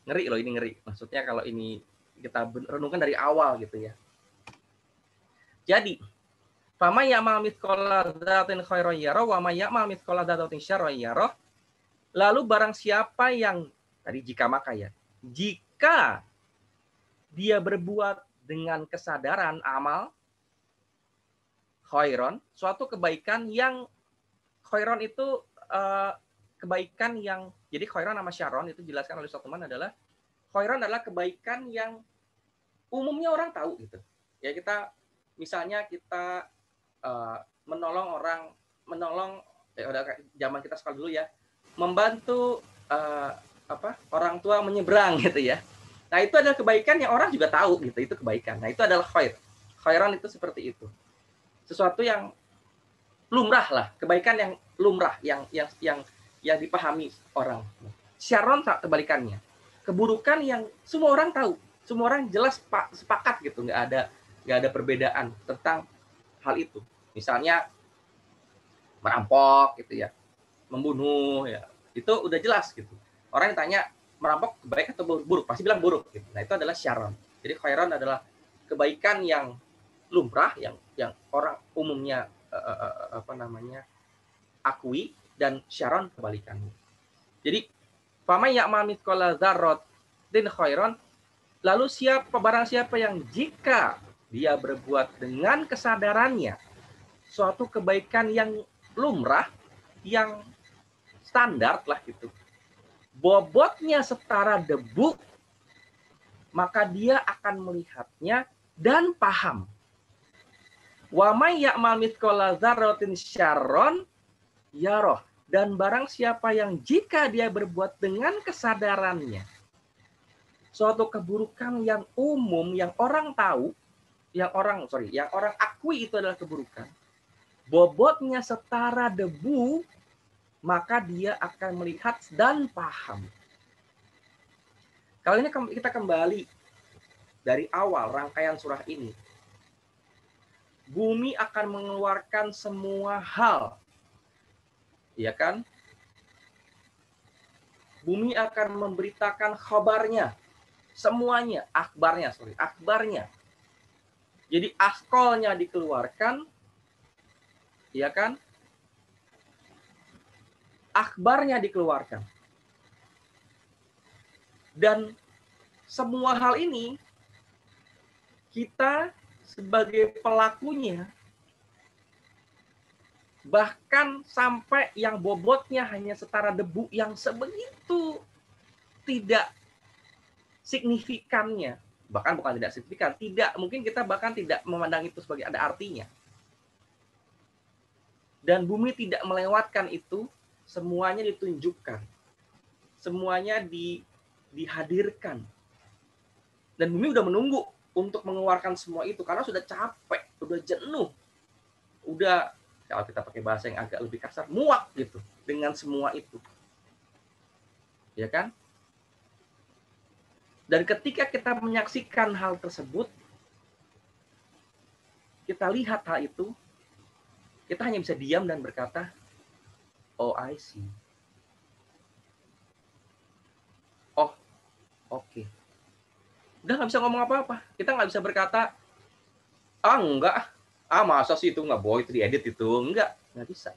Ngeri loh, ini ngeri. Maksudnya kalau ini kita renungkan dari awal gitu ya. Jadi, fama ya'mal mithqala dzarratin khairan yarah wa may ya'mal mithqala dzarratin syarran yarah. Lalu barang siapa yang tadi jika maka ya, jika dia berbuat dengan kesadaran amal khairan, suatu kebaikan yang khairan itu kebaikan yang, jadi khairan sama syarron itu dijelaskan oleh suatu teman adalah khairan adalah kebaikan yang umumnya orang tahu gitu. Ya kita misalnya kita menolong zaman kita sekolah dulu ya, membantu orang tua menyeberang gitu ya. Nah, itu adalah kebaikan yang orang juga tahu gitu, itu kebaikan. Nah, itu adalah khair. Khairan itu seperti itu. Sesuatu yang lumrah lah, kebaikan yang lumrah yang dipahami orang. Syarron kebalikannya. Keburukan yang semua orang tahu, semua orang jelas sepakat gitu, nggak ada perbedaan tentang hal itu. Misalnya merampok gitu ya, membunuh ya, itu udah jelas gitu. Orang yang tanya merampok baik atau buruk, pasti bilang buruk gitu. Nah, itu adalah syarron. Jadi khairan adalah kebaikan yang lumrah yang orang umumnya akui, dan syarron kebalikannya. Jadi fama ya'mal mithqala dzarratin khairan, lalu barang siapa yang jika dia berbuat dengan kesadarannya suatu kebaikan yang lumrah, yang standar lah gitu, bobotnya setara debu, maka dia akan melihatnya dan paham. Wa may ya'mal mithqala dzarratin syarron yarah, dan barang siapa yang jika dia berbuat dengan kesadarannya suatu keburukan yang umum yang orang tahu, yang orang akui itu adalah keburukan, bobotnya setara debu, maka dia akan melihat dan paham. Kali ini kita kembali dari awal rangkaian surah ini. Bumi akan mengeluarkan semua hal, ya kan? Bumi akan memberitakan khabarnya, semuanya, akbarnya. Jadi askolnya dikeluarkan, ya kan? Akbarnya dikeluarkan. Dan semua hal ini kita sebagai pelakunya Bahkan sampai yang bobotnya hanya setara debu yang sebegitu tidak signifikannya. Bahkan bukan tidak signifikan, mungkin kita bahkan tidak memandang itu sebagai ada artinya. Dan bumi tidak melewatkan itu, semuanya ditunjukkan. Semuanya dihadirkan. Dan bumi udah menunggu untuk mengeluarkan semua itu karena sudah capek, udah jenuh. Udah, kalau kita pakai bahasa yang agak lebih kasar, muak gitu dengan semua itu. Ya kan? Dan ketika kita menyaksikan hal tersebut, kita lihat hal itu, kita hanya bisa diam dan berkata, oh I see. Oh, oke. Okay. Udah nggak bisa ngomong apa-apa. Kita nggak bisa berkata, enggak. Masa sih itu nggak boleh itu diedit itu. Nggak bisa.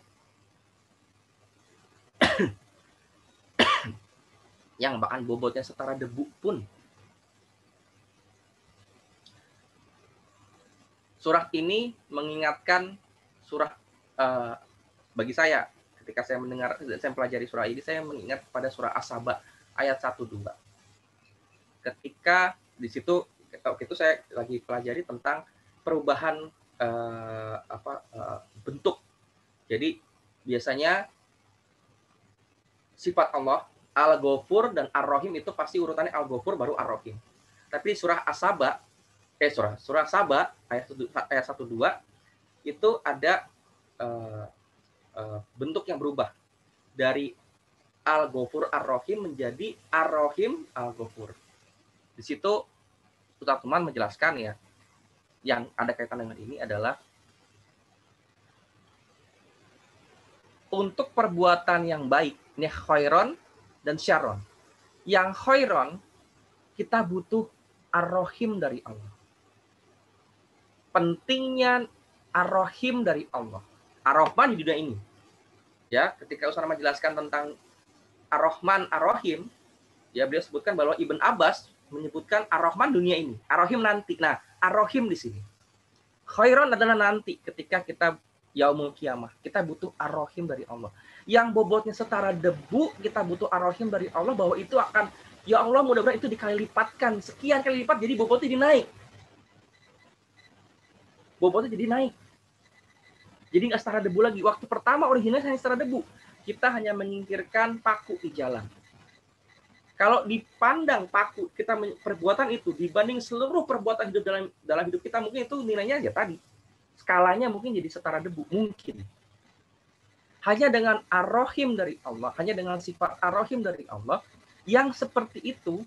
Yang bahkan bobotnya setara debu pun. Surah ini mengingatkan surah bagi saya ketika saya pelajari surah ini, saya mengingat pada surah As-Saba ayat 1-2. Ketika di situ itu saya lagi pelajari tentang perubahan bentuk. Jadi biasanya sifat Allah Al-Ghafur dan Ar-Rahim itu pasti urutannya Al-Ghafur baru Ar-Rahim. Tapi surah As-Saba surah Saba ayat 1-2 itu ada bentuk yang berubah dari Al-Ghafur Ar-Rahim menjadi Ar-Rahim Al-Ghafur. Di situ Ustaz Tuman menjelaskan ya, yang ada kaitan dengan ini adalah untuk perbuatan yang baik, ini khairon dan syaron. Yang khairon kita butuh Ar-Rahim dari Allah. Pentingnya Ar-Rahim dari Allah. Ar-Rahman di dunia ini. Ya, ketika Ustaz menjelaskan tentang Ar-Rahman, Ar-Rahim, ya beliau sebutkan bahwa Ibn Abbas menyebutkan Ar-Rahman dunia ini, Ar-Rahim nanti. Nah, Ar-Rahim di sini. Khairon adalah nanti ketika kita yaumul kiamah. Kita butuh Ar-Rahim dari Allah. Yang bobotnya setara debu, kita butuh Ar-Rahim dari Allah bahwa itu akan, ya Allah mudah-mudahan itu dikali lipatkan. Sekian kali lipat, jadi bobotnya jadi naik. Bobotnya jadi naik. Jadi nggak setara debu lagi. Waktu pertama originalnya hanya setara debu. Kita hanya menyingkirkan paku di jalan. Kalau dipandang paku, kita perbuatan itu dibanding seluruh perbuatan hidup dalam hidup kita, mungkin itu nilainya ya tadi. Skalanya mungkin jadi setara debu. Mungkin. Hanya dengan Ar-Rahim dari Allah, hanya dengan sifat Ar-Rahim dari Allah, yang seperti itu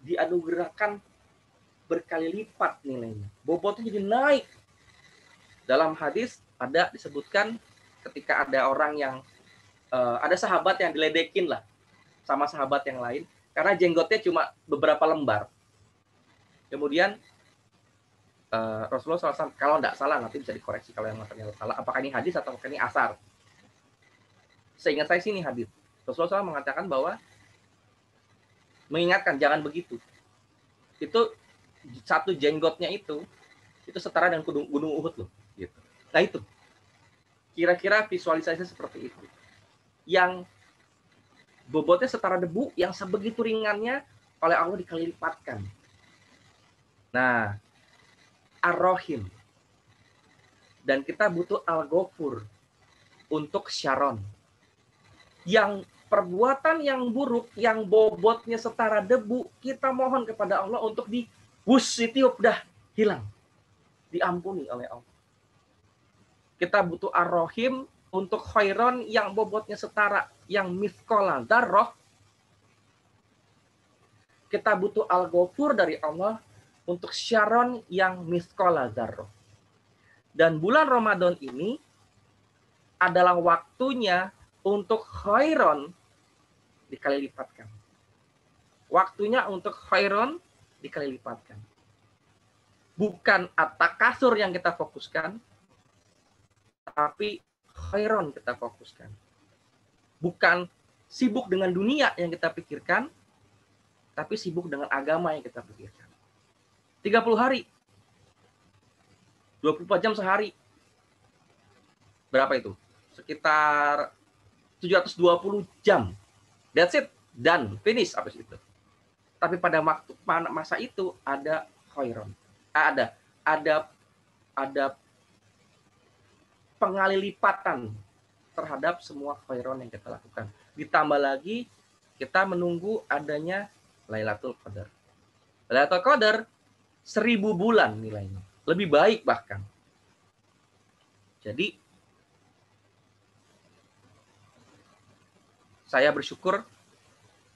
dianugerahkan berkali lipat nilainya. Bobotnya jadi naik. Dalam hadis ada disebutkan ketika ada orang yang ada sahabat yang diledekin lah sama sahabat yang lain karena jenggotnya cuma beberapa lembar. Kemudian Rasulullah SAW, kalau tidak salah nanti bisa dikoreksi kalau yang ternyata salah, apakah ini hadis atau apakah ini asar. Seingat saya sini hadis. Rasulullah SAW mengatakan bahwa mengingatkan jangan begitu. Itu satu jenggotnya itu setara dengan gunung Uhud loh. Gitu. Nah itu, kira-kira visualisasi seperti itu. Yang bobotnya setara debu, yang sebegitu ringannya oleh Allah dikali lipatkan. Nah, Ar-Rahim. Dan kita butuh Al-Ghafur untuk Syaron. Yang perbuatan yang buruk, yang bobotnya setara debu, kita mohon kepada Allah untuk ditiup dah hilang. Diampuni oleh Allah. Kita butuh Ar-Rahim untuk khairon yang bobotnya setara, yang mithqala dzarrah. Kita butuh Al-Ghafur dari Allah untuk syaron yang mithqala dzarrah. Dan bulan Ramadan ini adalah waktunya untuk khairon dikali lipatkan. Waktunya untuk khairon dikali lipatkan. Bukan at-takasur yang kita fokuskan, tapi khairon kita fokuskan. Bukan sibuk dengan dunia yang kita pikirkan, tapi sibuk dengan agama yang kita pikirkan. 30 hari, 24 jam sehari, berapa itu? Sekitar 720 jam. That's it, done, finish habis itu. Tapi pada waktu masa itu ada khairon. Ada pengalilipatan terhadap semua khairon yang kita lakukan. Ditambah lagi kita menunggu adanya Lailatul Qadar. Lailatul Qadar 1000 bulan nilainya. Lebih baik bahkan. Jadi saya bersyukur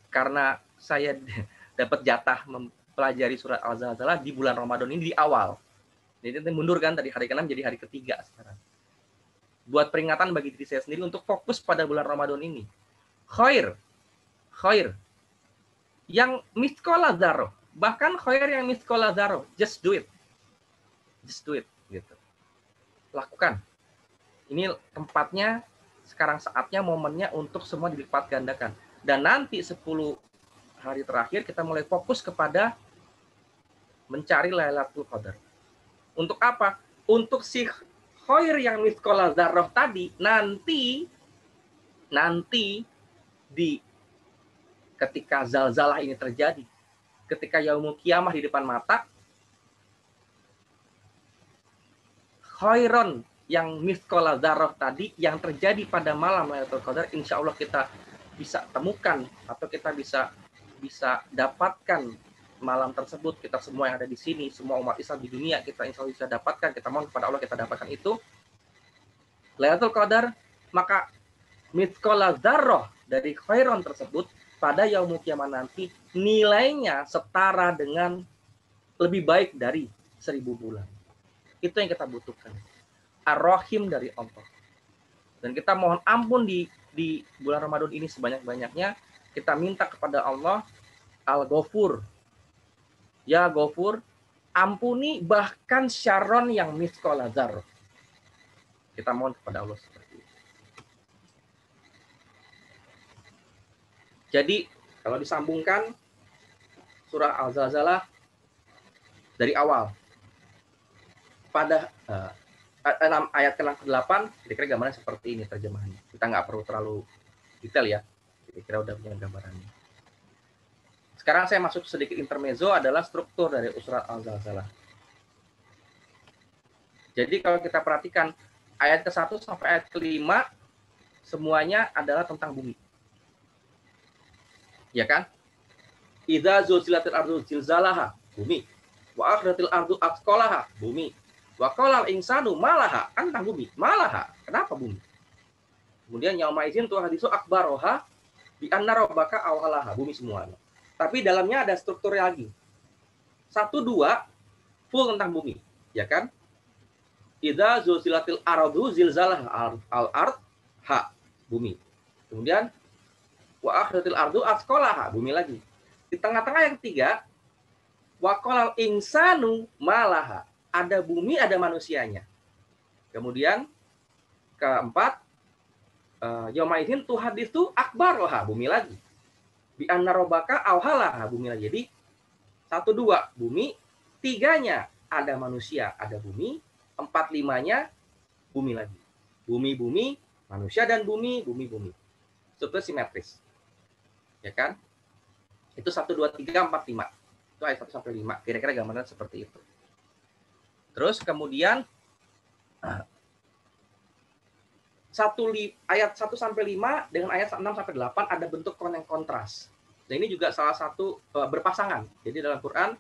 karena saya dapat jatah mempelajari surat Al-Zalzalah di bulan Ramadan ini di awal. Jadi mundur kan tadi hari ke-6 jadi hari ketiga sekarang. Buat peringatan bagi diri saya sendiri untuk fokus pada bulan Ramadan ini. Khair. Yang mithqala dzarrah, bahkan khair yang mithqala dzarrah, just do it gitu. Lakukan. Ini tempatnya, sekarang saatnya, momennya untuk semua dilipat gandakan. Dan nanti 10 hari terakhir kita mulai fokus kepada mencari Lailatul Qadar. Untuk apa? Untuk si khair yang mithqala dzarrah tadi nanti di ketika zalzalah ini terjadi, ketika yaumul kiamah di depan mata, khairon yang mithqala dzarrah tadi yang terjadi pada malam Lailatul Qadar, insya Allah kita bisa temukan atau kita bisa dapatkan malam tersebut. Kita semua yang ada di sini, semua umat Islam di dunia, kita insya Allah bisa dapatkan. Kita mohon kepada Allah kita dapatkan itu Lailatul Qadar. Maka mithqala dzarrah dari khairon tersebut pada yaumul kiamah nanti nilainya setara dengan lebih baik dari 1000 bulan. Itu yang kita butuhkan. Ar-Rahim dari Allah. Dan kita mohon ampun di bulan Ramadan ini sebanyak-banyaknya. Kita minta kepada Allah Al-Ghafur. Ya Ghafur, ampuni bahkan syarron yang mithqala dzarrah. Kita mohon kepada Allah seperti itu. Jadi kalau disambungkan surah Al-Zalzalah dari awal pada ayat ke-8, kira-kira gambarnya seperti ini terjemahannya. Kita nggak perlu terlalu detail ya, kira-kira udah punya gambarannya. Sekarang saya masuk sedikit intermezzo, adalah struktur dari surat Al-Zalzalah. Jadi kalau kita perhatikan ayat ke-1 sampai ayat ke-5 semuanya adalah tentang bumi. Ya kan? Idza zulzilatil ardu zilzalaha, bumi. Wa akhrajatil ardu athqalaha, bumi. Wa qalal insanu malaha, kan tentang bumi. Malaha, kenapa bumi? Kemudian yauma idzin tu hadisu akbaroha bi anna rabbaka awhalaha, bumi semuanya. Tapi dalamnya ada struktur lagi. 1 2 full tentang bumi, ya kan? Idza zulzilatil ardu zilzalaha, al-ard ha, bumi. Kemudian wa akhrajatil ardu athqalaha, bumi lagi. Di tengah-tengah yang ketiga, wa qalal insanu malaha, ada bumi, ada manusianya. Kemudian keempat, yauma idzin tuhaditsu akbaroha, bumi lagi. Bi anna rabbaka awhalaha, bumi lagi. Jadi 1 2 bumi, 3-nya ada manusia, ada bumi, 4 5-nya bumi lagi. Bumi, manusia dan bumi. Struktur simetris. Ya kan? Itu 1 2 3 4 5. Itu ayat 1 sampai 5. Kira-kira gambaran seperti itu. Terus kemudian ayat 1 sampai 5 dengan ayat 6 sampai 8 ada bentuk yang kontras. Dan ini juga salah satu berpasangan. Jadi dalam Quran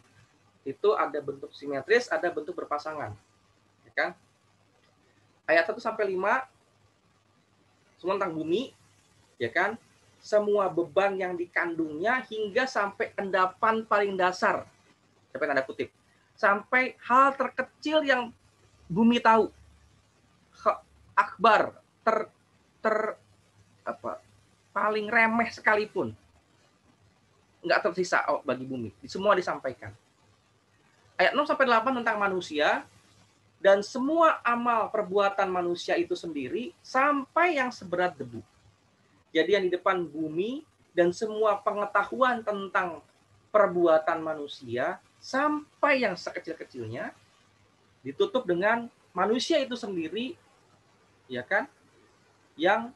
itu ada bentuk simetris, ada bentuk berpasangan. Ya kan? Ayat 1 sampai 5 semua tentang bumi, ya kan? Semua beban yang dikandungnya hingga sampai endapan paling dasar. Sampai tanda kutip. Sampai hal terkecil yang bumi tahu. Akbar, paling remeh sekalipun. Enggak tersisa bagi bumi. Semua disampaikan. Ayat 6 sampai 8 tentang manusia dan semua amal perbuatan manusia itu sendiri sampai yang seberat debu. Jadi yang di depan bumi dan semua pengetahuan tentang perbuatan manusia sampai yang sekecil-kecilnya ditutup dengan manusia itu sendiri, ya kan, yang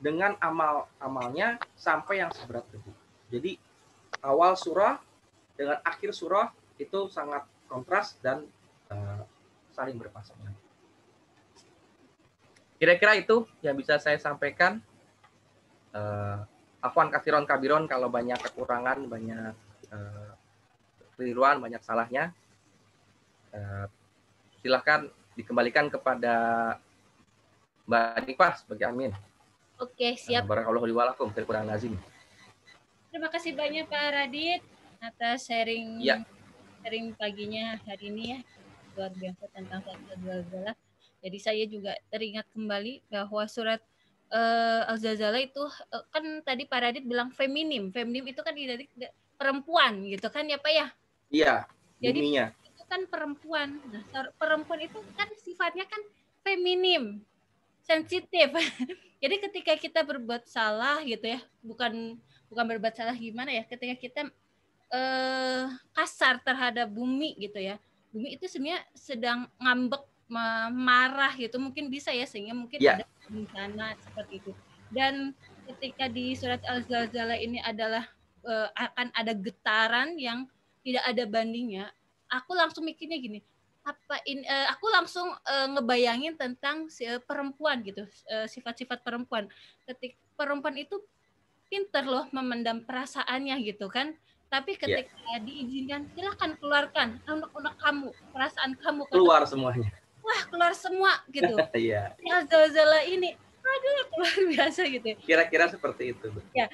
dengan amal-amalnya sampai yang seberat debu. Jadi awal surah dengan akhir surah itu sangat kontras dan saling berpasangan. Kira-kira itu yang bisa saya sampaikan. Afwan katsiron kabiron kalau banyak kekurangan, banyak keliruan, banyak salahnya. Silahkan dikembalikan kepada Mbak Nifah sebagai admin. Oke, siap. Barakallahu li wa lakum fil Qur'an azim. Terima kasih banyak Pak Radit atas sharing Ya. paginya hari ini ya. Luar biasa tentang surat Al-Zalzalah. Jadi saya juga teringat kembali bahwa surat Al-Zalzalah itu kan tadi Pak Radit bilang feminim. Feminim itu kan dari perempuan gitu kan ya Pak ya? Iya, jadi buminya. Itu kan perempuan. Nah, perempuan itu kan sifatnya kan feminim, sensitif. Jadi ketika kita berbuat salah gitu ya, bukan berbuat salah gimana ya, ketika kita kasar terhadap bumi gitu ya, bumi itu sebenarnya sedang ngambek, marah gitu, mungkin bisa ya, sehingga mungkin ada bencana seperti itu. Dan ketika di surat Al-Zalzalah ini adalah akan ada getaran yang tidak ada bandingnya, aku langsung mikirnya gini, aku langsung ngebayangin tentang perempuan gitu, sifat-sifat perempuan. Ketika perempuan itu pinter loh memendam perasaannya gitu kan. Tapi ketika diizinkan, silakan keluarkan unek-unek kamu, perasaan kamu. Keluar semuanya. Wah, keluar semua gitu. Iya. Al-Zalzalah ini, aduh luar biasa gitu. Kira-kira seperti itu. Ya.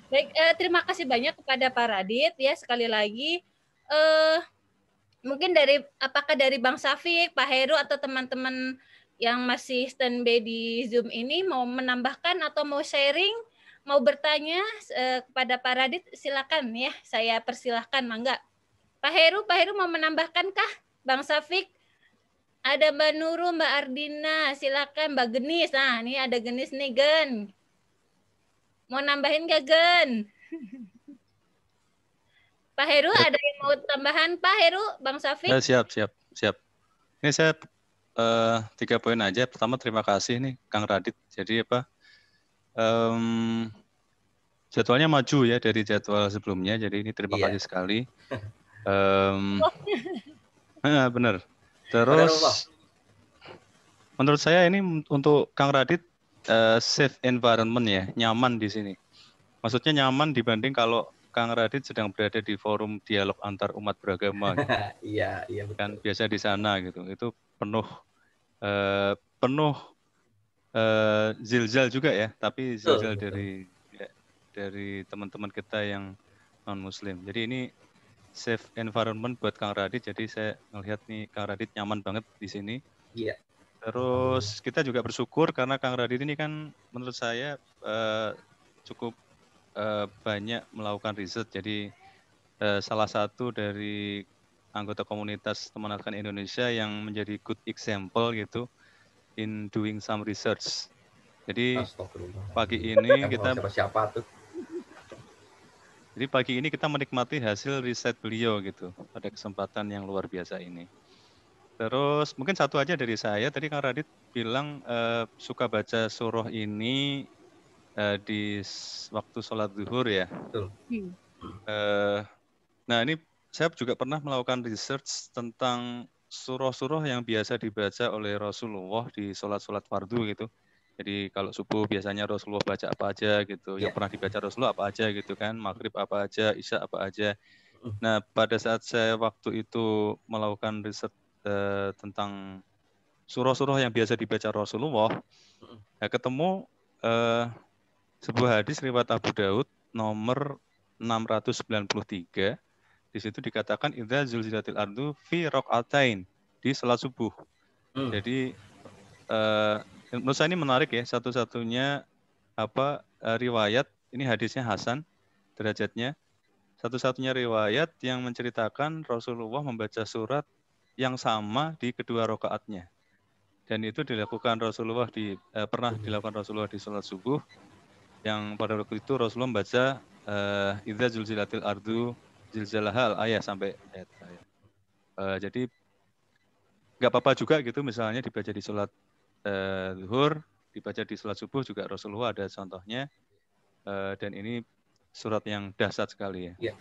Baik, terima kasih banyak kepada Pak Radit ya, sekali lagi. Mungkin apakah dari Bang Syafiq, Pak Heru, atau teman-teman yang masih standby di Zoom ini mau menambahkan atau mau sharing, mau bertanya kepada Pak Radit, silakan ya, saya persilahkan, mangga. Pak Heru mau menambahkan kah? Bang Syafiq, ada Mbak Nurul, Mbak Ardina, silakan. Mbak Genis, nah ini ada Genis nih, Gen. Mau nambahin gak, Gen? Pak Heru, ada yang mau tambahan? Pak Heru, Bang Syafiq? Siap. Ini saya 3 poin aja. Pertama, terima kasih nih Kang Radit. Jadi jadwalnya maju ya dari jadwal sebelumnya. Jadi ini terima kasih sekali. Benar. Terus menurut saya ini untuk Kang Radit safe environment ya, nyaman di sini. Maksudnya nyaman dibanding kalau Kang Radit sedang berada di forum dialog antar umat beragama. Gitu. Iya betul. Kan biasa di sana gitu. Itu penuh zilzal juga ya, tapi zilzal dari teman-teman kita yang non Muslim. Jadi ini safe environment buat Kang Radit. Jadi saya melihat nih Kang Radit nyaman banget di sini. Iya. Terus kita juga bersyukur karena Kang Radit ini kan menurut saya cukup banyak melakukan riset. Jadi salah satu dari anggota komunitas Teman Al-Quran Indonesia yang menjadi good example gitu in doing some research. Jadi pagi ini kita siapa tuh? Jadi pagi ini kita menikmati hasil riset beliau gitu pada kesempatan yang luar biasa ini. Terus mungkin satu aja dari saya, tadi Kang Radit bilang suka baca surah ini di waktu sholat zuhur ya. Betul. Nah ini saya juga pernah melakukan research tentang surah-surah yang biasa dibaca oleh Rasulullah di sholat-sholat fardu gitu. Jadi kalau subuh biasanya Rasulullah baca apa aja gitu, yang pernah dibaca Rasulullah apa aja gitu kan, maghrib apa aja, isya apa aja. Nah pada saat saya waktu itu melakukan riset tentang surah-surah yang biasa dibaca Rasulullah, ketemu sebuah hadis riwayat Abu Daud nomor 693. Di situ dikatakan idza zulzilatil ardu fi raqatain, di salat subuh. Jadi menurut saya ini menarik ya, satu-satunya riwayat, ini hadisnya hasan derajatnya, satu-satunya riwayat yang menceritakan Rasulullah membaca surat yang sama di kedua rakaatnya. Dan itu dilakukan Rasulullah pernah dilakukan Rasulullah di salat subuh, yang pada waktu itu Rasulullah membaca idza zulzilatil ardu zilzalaha ayat sampai ayat. Jadi nggak apa-apa juga gitu misalnya dibaca di sholat zuhur, dibaca di sholat subuh juga Rasulullah ada contohnya. Dan ini surat yang dahsyat sekali ya. Ya.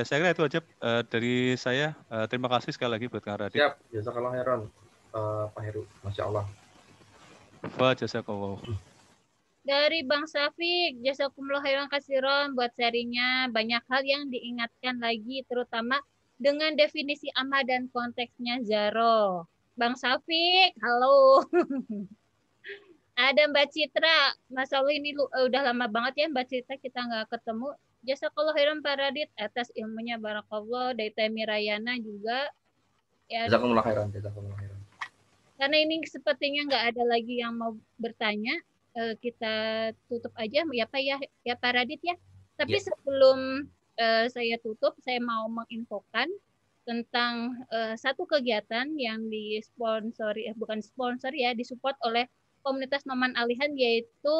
Saya kira itu aja dari saya. Terima kasih sekali lagi buat Kang Radit. Siap, jazakallah khairan, Pak Heru, Masya Allah. Wa jazakallah. Dari Bang Syafiq, jazakumullah khairan katsiran buat sharingnya. Banyak hal yang diingatkan lagi, terutama dengan definisi amma dan konteksnya Zaro. Bang Syafiq, halo. Ada Mbak Citra. Masya Allah ini udah lama banget ya Mbak Citra kita nggak ketemu. Jazakallah khairan Pak Radit atas ilmunya, barakallah. Dari Temi Rayana juga. Ya, Jazakumullah khairan, jazakumullah khairan. karena ini sepertinya nggak ada lagi yang mau bertanya, kita tutup aja ya Pak ya Pak Radit ya. Tapi sebelum saya tutup, saya mau menginfokan tentang satu kegiatan yang disponsori, bukan sponsor ya, disupport oleh komunitas Noman Alihan, yaitu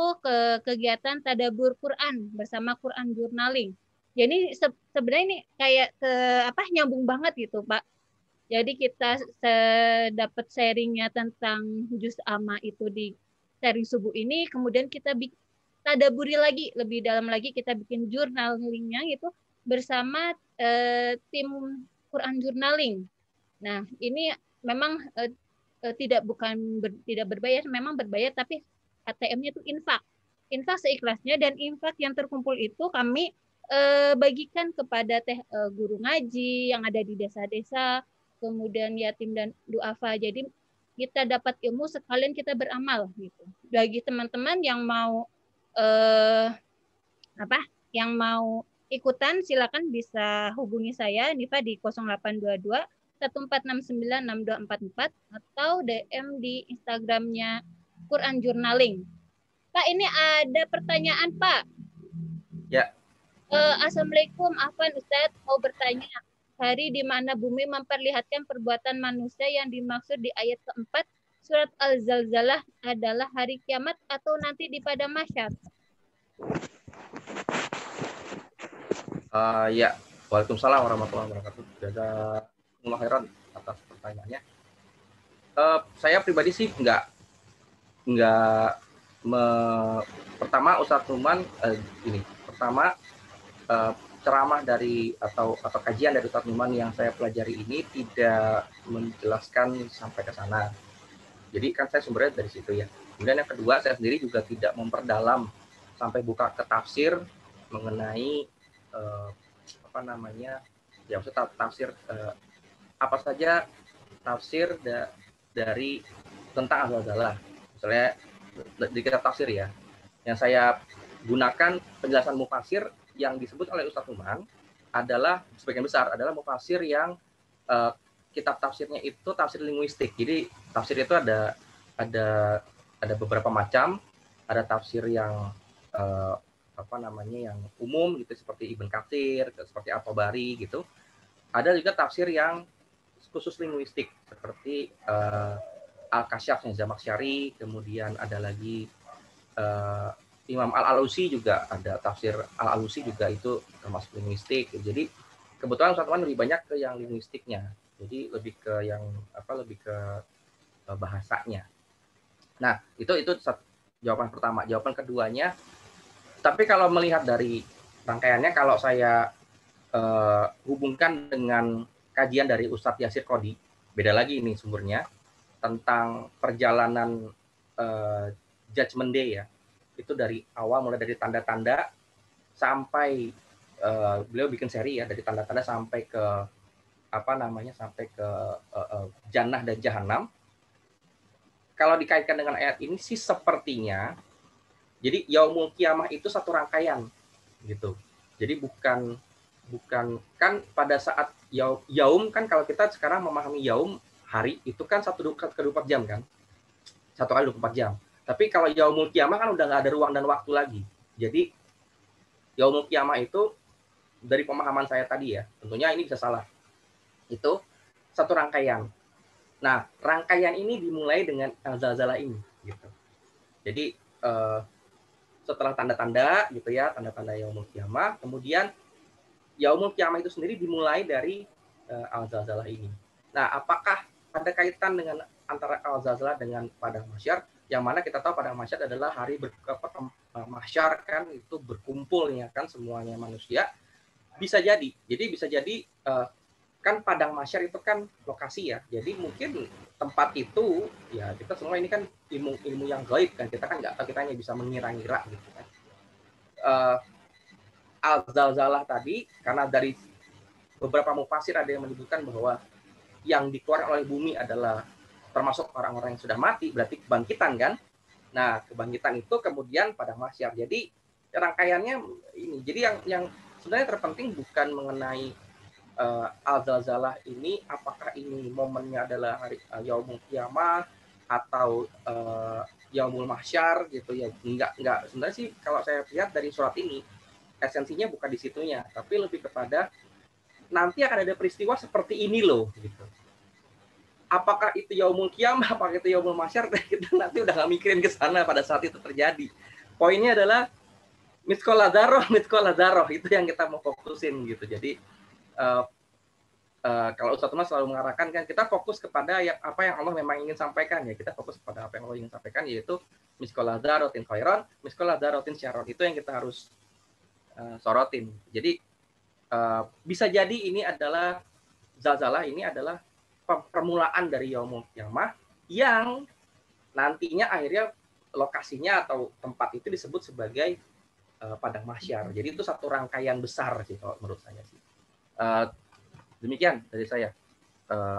kegiatan Tadabur Quran bersama Quran Journaling. Jadi sebenarnya ini kayak nyambung banget gitu Pak. Jadi kita dapat sharingnya tentang juz amma itu di sharing subuh ini, kemudian kita tadaburi lagi lebih dalam lagi, kita bikin journalingnya itu bersama tim Quran Journaling. Nah ini memang tidak berbayar, memang berbayar, tapi ATM-nya itu infak seikhlasnya, dan infak yang terkumpul itu kami bagikan kepada guru ngaji yang ada di desa-desa, kemudian yatim dan duafa. Jadi kita dapat ilmu sekalian kita beramal gitu. Bagi teman-teman yang mau yang mau ikutan, silakan bisa hubungi saya Nifa di 0822 14696244 atau DM di Instagramnya Quran Journaling. Pak, ini ada pertanyaan Pak. Ya. Assalamualaikum, Afwan Ustadz mau bertanya. Hari di mana bumi memperlihatkan perbuatan manusia yang dimaksud di ayat keempat surat Al-Zalzalah adalah hari kiamat atau nanti di padang mahsyar? Ya, Waalaikumsalam warahmatullahi wabarakatuh. Jazakumullah khairan atas pertanyaannya. Saya pribadi sih pertama Ustadz Numan ceramah dari atau kajian dari Ustadz Numan yang saya pelajari ini tidak menjelaskan sampai ke sana. Jadi kan saya sumbernya dari situ ya. Kemudian yang kedua, saya sendiri juga tidak memperdalam sampai buka ke tafsir mengenai tafsir apa saja tafsir dari tentang Al-Zalzalah. Misalnya di kitab tafsir ya, yang saya gunakan penjelasan mufasir yang disebut oleh Ustadz Numan adalah sebagian besar adalah mufasir yang kitab tafsirnya itu tafsir linguistik. Jadi tafsir itu ada beberapa macam, ada tafsir yang yang umum gitu seperti Ibn Katsir, seperti At-Tabari gitu. Ada juga tafsir yang khusus linguistik seperti Al-Kasyaf yang Zamakhsyari, kemudian ada lagi Imam Al-Alusi juga ada tafsir Al-Alusi juga itu termasuk linguistik. Jadi kebetulan Ustadz Numan lebih banyak ke yang linguistiknya. Jadi lebih ke bahasanya. Nah, itu jawaban pertama. Jawaban keduanya, tapi kalau melihat dari rangkaiannya, kalau saya hubungkan dengan kajian dari Ustadz Yasir Qodi, beda lagi ini sumbernya, tentang perjalanan Judgment Day ya. Itu dari awal, mulai dari tanda-tanda sampai beliau bikin seri ya, dari tanda-tanda sampai ke Jannah dan Jahanam. Kalau dikaitkan dengan ayat ini sih sepertinya, jadi Yaumul Qiyamah itu satu rangkaian gitu. Jadi bukan kan pada saat yaum kan, kalau kita sekarang memahami yaum hari itu kan 1/24 jam kan, 1 kali 24 jam. Tapi kalau Yaumul Qiyamah kan udah nggak ada ruang dan waktu lagi. Jadi Yaumul Qiyamah itu dari pemahaman saya tadi ya, tentunya ini bisa salah, itu satu rangkaian. Nah, rangkaian ini dimulai dengan Al-Zalzalah ini gitu. Jadi setelah tanda-tanda gitu ya, tanda-tanda Yaumul Qiyamah, kemudian Yaumul Qiyamah itu sendiri dimulai dari Al-Zalzalah ini. Nah, apakah ada kaitan dengan antara Al-Zalzalah dengan padang mahsyar? yang mana kita tahu padang mahsyar adalah hari mahsyar kan, itu berkumpulnya kan semuanya manusia. Bisa jadi kan padang mahsyar itu kan lokasi ya, jadi mungkin tempat itu ya, kita semua ini kan ilmu yang gaib kan, kita kan nggak tahu, kita hanya bisa mengira-ngira gitu kan. Al-Zalzalah tadi, karena dari beberapa mufasir ada yang menyebutkan bahwa yang dikeluarkan oleh bumi adalah termasuk orang-orang yang sudah mati, berarti kebangkitan kan. Nah, kebangkitan itu kemudian padang mahsyar. Jadi rangkaiannya ini. Jadi yang sebenarnya terpenting bukan mengenai Al-Zalzalah ini, apakah ini momennya adalah hari Yaumul Qiyamah atau Yaumul Mahsyar gitu ya. Enggak. Sebenarnya sih kalau saya lihat dari surat ini, esensinya bukan di situnya, tapi lebih kepada nanti akan ada peristiwa seperti ini loh gitu. Apakah itu Yaumul Qiyamah, apakah itu Yaumul Mahsyar, kita nanti udah nggak mikirin ke sana pada saat itu terjadi. Poinnya adalah miskola daroh itu yang kita mau fokusin gitu. Jadi kalau Ustaz Thomas selalu mengarahkan kan, kita fokus kepada apa yang Allah memang ingin sampaikan ya. Kita fokus kepada apa yang Allah ingin sampaikan, yaitu miskola darotin khairon, miskola darotin syarron. Itu yang kita harus sorotin. Jadi bisa jadi ini adalah zalzalah, ini adalah permulaan dari Yaumul Qiyamah yang nantinya akhirnya lokasinya atau tempat itu disebut sebagai padang mahsyar. Jadi itu satu rangkaian besar sih kalau menurut saya sih. Demikian dari saya.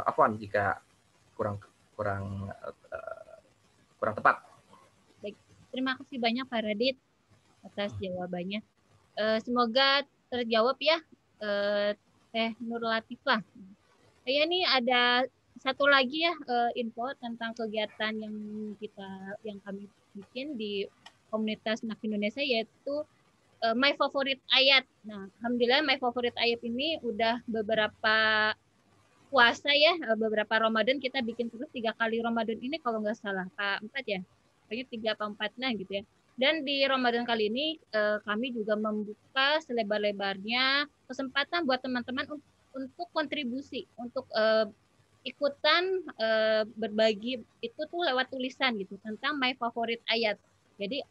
Afwan jika kurang tepat. Baik, terima kasih banyak Pak Radit atas jawabannya. Semoga terjawab ya, Teh Nur Latifah. Saya nih ada satu lagi ya info tentang kegiatan yang kami bikin di komunitas Nak Indonesia, yaitu My Favorite Ayat. Nah, alhamdulillah My Favorite Ayat ini udah beberapa puasa ya, beberapa Ramadan kita bikin terus 3 kali Ramadan ini kalau nggak salah, Pak 4 ya. Pokoknya 3 atau 4 nah gitu ya. Dan di Ramadan kali ini kami juga membuka selebar-lebarnya kesempatan buat teman-teman untuk kontribusi, untuk ikutan berbagi itu tuh lewat tulisan gitu tentang My Favorite Ayat. Jadi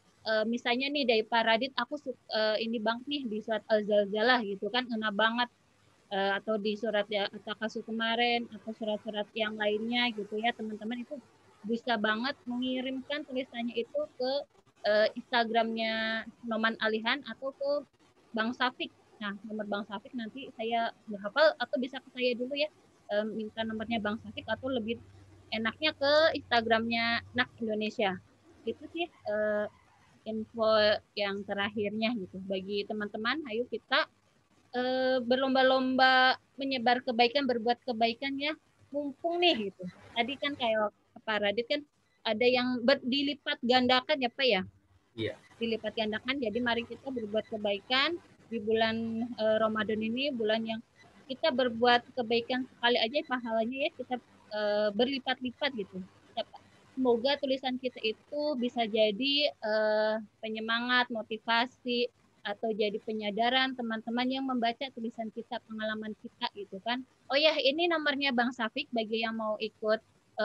misalnya nih dari Pak Radit, aku ini banget nih di surat Al-Zalzalah gitu kan, enak banget, atau di surat ya At-Takasur kemarin, atau surat-surat yang lainnya gitu ya, teman-teman itu bisa banget mengirimkan tulisannya itu ke Instagramnya Noman Alihan atau ke Bang Safik. Nah, nomor Bang Safik nanti saya berhafal, atau bisa ke saya dulu ya, minta nomornya Bang Safik, atau lebih enaknya ke Instagramnya Nak Indonesia. Itu sih info yang terakhirnya gitu. Bagi teman-teman, ayo kita berlomba-lomba menyebar kebaikan, berbuat kebaikan ya, mumpung nih gitu. Tadi kan kayak Pak Radit kan ada yang dilipat gandakan ya Pak ya? Iya. Dilipat gandakan, jadi mari kita berbuat kebaikan di bulan Ramadan ini, bulan yang kita berbuat kebaikan sekali aja pahalanya ya kita berlipat-lipat gitu. Semoga tulisan kita itu bisa jadi penyemangat, motivasi, atau jadi penyadaran teman-teman yang membaca tulisan kita, pengalaman kita gitu kan. Oh ya, ini nomornya Bang Safik bagi yang mau ikut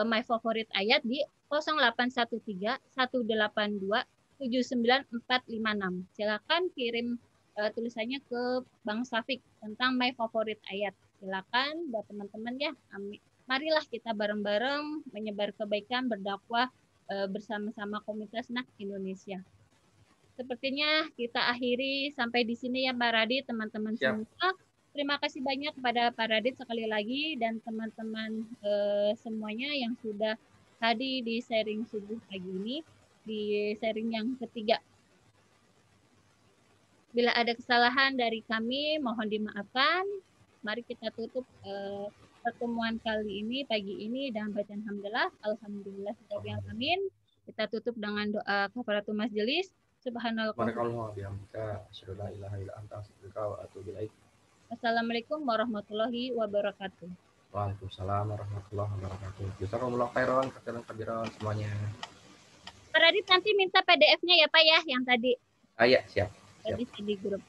My Favorite Ayat di 0813 182 79456. Silakan kirim tulisannya ke Bang Safik tentang My Favorite Ayat. Silakan buat teman-teman ya. Amin. Marilah kita bareng-bareng menyebar kebaikan, berdakwah bersama-sama komunitas Nak Indonesia. Sepertinya kita akhiri sampai di sini ya Pak Radit, teman-teman semua. Terima kasih banyak kepada Pak Radit sekali lagi dan teman-teman semuanya yang sudah hadir di sharing subuh pagi ini, di sharing yang ketiga. Bila ada kesalahan dari kami, mohon dimaafkan. Mari kita tutup pertemuan kali ini, pagi ini, dengan bacaan hamdalah. Alhamdulillah, amin. Kita tutup dengan doa kafaratul majelis. Subhanallah. Assalamualaikum warahmatullahi wabarakatuh. Waalaikumsalam warahmatullahi wabarakatuh. Jazakumullah khairan, katsiran semuanya. Pak Radit nanti minta PDF-nya ya Pak ya, yang tadi. Iya, siap. Tadi di grup.